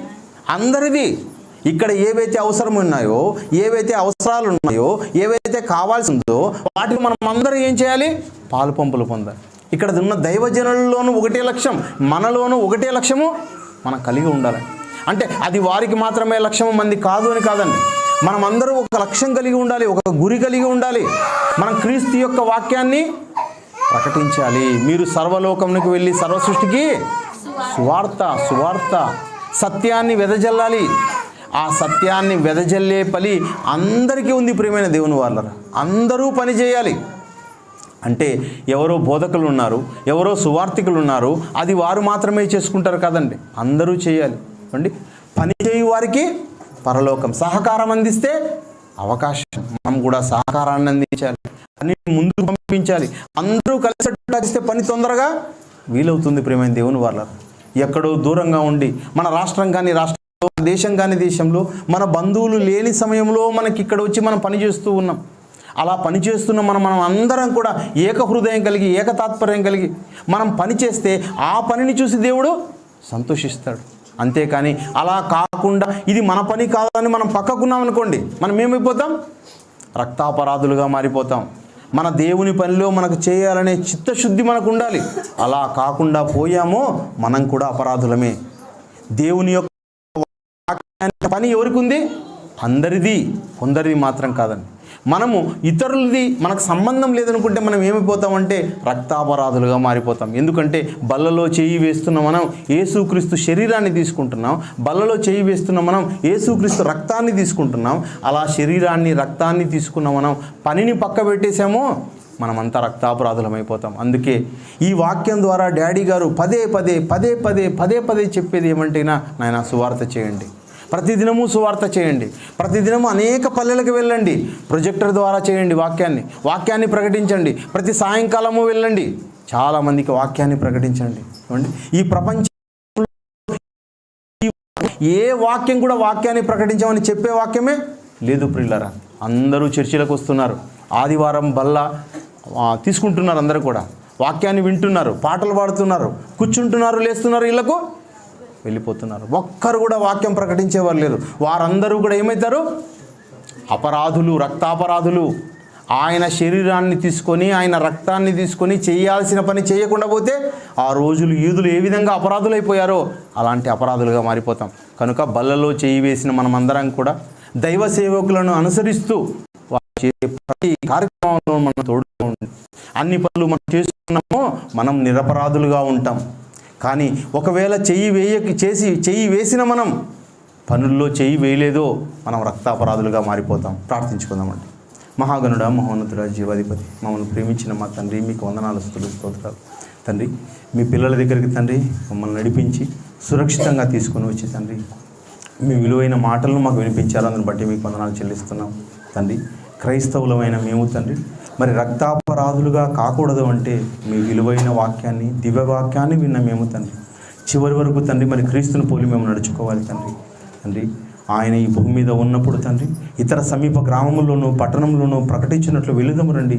Speaker 1: అందరిది. ఇక్కడ ఏవైతే అవసరం ఉన్నాయో, ఏవైతే అవసరాలు ఉన్నాయో, ఏవైతే కావాల్సి ఉందో వాటికి మనం అందరూ ఏం చేయాలి? పాలు పంపులు పొందాలి. ఇక్కడ ఉన్న దైవజనుల్లోనూ ఒకటే లక్ష్యం, మనలోనూ ఒకటే లక్ష్యము మనం కలిగి ఉండాలి. అంటే అది వారికి మాత్రమే లక్ష్యం, మంది కాదు అని కాదండి. మనం అందరూ ఒక లక్ష్యం కలిగి ఉండాలి, ఒక గురి కలిగి ఉండాలి. మనం క్రీస్తు యొక్క వాక్యాన్ని ప్రకటించాలి. మీరు సర్వలోకంలోకి వెళ్ళి సర్వ సృష్టికి సువార్త సత్యాన్ని వెదజల్లాలి. ఆ సత్యాన్ని వెదజల్లే పని అందరికీ ఉంది ప్రియమైన దేవుని వాళ్ళ. అందరూ పని చేయాలి. అంటే ఎవరో బోధకులు ఉన్నారు, ఎవరో సువార్థికులు ఉన్నారు, అది వారు మాత్రమే చేసుకుంటారు కదండి. అందరూ చేయాలి అండి. పని చేయు వారికి పరలోకం. సహకారం అందిస్తే అవకాశం, మనం కూడా సహకారాన్ని అందించాలి, పని ముందుకు పంపించాలి. అందరూ కలిసి పని తొందరగా వీలవుతుంది ప్రియమైన దేవుని వాళ్ళ. ఎక్కడో దూరంగా ఉండి మన రాష్ట్రం కానీ రాష్ట్రంలో, దేశం కానీ దేశంలో మన బంధువులు లేని సమయంలో మనకి ఇక్కడ వచ్చి మనం పనిచేస్తూ ఉన్నాం. అలా పనిచేస్తున్న మనం అందరం కూడా ఏక హృదయం కలిగి, ఏక తాత్పర్యం కలిగి మనం పని చేస్తే ఆ పనిని చూసి దేవుడు సంతోషిస్తాడు. అంతేకాని అలా కాకుండా ఇది మన పని కాదని మనం పక్కకున్నాం అనుకోండి, మనం ఏమైపోతాం? రక్తాపరాధులుగా మారిపోతాం. మన దేవుని పనిలో మనకు చేయాలనే చిత్తశుద్ధి మనకు ఉండాలి. అలా కాకుండా పోయామో మనం కూడా అపరాధులమే. దేవుని యొక్క పని ఎవరికి ఉంది? అందరిది, కొందరిది మాత్రం కాదండి. మనము ఇతరులది మనకు సంబంధం లేదనుకుంటే మనం ఏమైపోతామంటే రక్తాపరాధులుగా మారిపోతాం. ఎందుకంటే బల్లలో చేయి వేస్తున్న మనం యేసుక్రీస్తు శరీరాన్ని తీసుకుంటున్నాం, బల్లలో చేయి వేస్తున్న మనం యేసుక్రీస్తు రక్తాన్ని తీసుకుంటున్నాం. అలా శరీరాన్ని, రక్తాన్ని తీసుకున్న మనం పనిని పక్క పెట్టేసామో మనమంతా రక్తాపరాధులమైపోతాం. అందుకే ఈ వాక్యం ద్వారా డాడీ గారు పదే పదే చెప్పేది ఏమంటేనా, నాయన సువార్త చేయండి, ప్రతిదినము సువార్త చేయండి, ప్రతిదినము అనేక పల్లెలకు వెళ్ళండి, ప్రొజెక్టర్ ద్వారా చేయండి, వాక్యాన్ని ప్రకటించండి, ప్రతి సాయంకాలము వెళ్ళండి, చాలామందికి వాక్యాన్ని ప్రకటించండి. ఈ ప్రపంచంలో ఏ వాక్యం కూడా వాక్యాన్ని ప్రకటించామని చెప్పే వాక్యమే లేదు ప్రియులారా. అందరూ చర్చిలకు వస్తున్నారు, ఆదివారం బల్ల తీసుకుంటున్నారు, అందరూ కూడా వాక్యాన్ని వింటున్నారు, పాటలు పాడుతున్నారు, కూర్చుంటున్నారు, లేస్తున్నారు, ఇళ్లకు వెళ్ళిపోతున్నారు. ఒక్కరు కూడా వాక్యం ప్రకటించేవారు లేరు. వారందరూ కూడా ఏమవుతారు? అపరాధులు, రక్తాపరాధులు. ఆయన శరీరాన్ని తీసుకొని, ఆయన రక్తాన్ని తీసుకొని చేయాల్సిన పని చేయకుండా పోతే ఆ రోజులు యూదులు ఏ విధంగా అపరాధులైపోయారో అలాంటి అపరాధులుగా మారిపోతాం. కనుక బల్లలో చేయి వేసిన మనమందరం కూడా దైవ సేవకులను అనుసరిస్తూ ప్రతి కార్యక్రమంలో మనం తోడుగా ఉండి అన్ని పనులు మనం చేసుకున్నామో మనం నిరపరాధులుగా ఉంటాం. కానీ ఒకవేళ చెయ్యి వేసిన మనం పనుల్లో చెయ్యి వేయలేదో మనం రక్తాపరాధులుగా మారిపోతాం. ప్రార్థించుకుందామండి. మహాగణుడా, మహోన్నతుడా, జీవాధిపతి, మమ్మల్ని ప్రేమించిన మా తండ్రి, మీకు వందనాలు, స్తుతులు, స్తోత్రాలు. తండ్రి, మీ పిల్లల దగ్గరికి తండ్రి మమ్మల్ని నడిపించి సురక్షితంగా తీసుకొని వచ్చి తండ్రి మీ విలువైన మాటలను మాకు వినిపించారు. అందుని బట్టి మీకు వందనాలు చెల్లిస్తున్నాం. తండ్రి, క్రైస్తవులమైన మేము తండ్రి మరి రక్తాపరాధులుగా కాకూడదు అంటే మీ విలువైన వాక్యాన్ని, దివ్యవాక్యాన్ని విన్న మేము తండ్రి చివరి వరకు తండ్రి మరి క్రీస్తుని పోలి మేము నడుచుకోవాలి. తండ్రి ఆయన ఈ భూమి మీద ఉన్నప్పుడు తండ్రి ఇతర సమీప గ్రామంలోనూ పట్టణంలోనూ ప్రకటించినట్లు వెళుదాము రండి.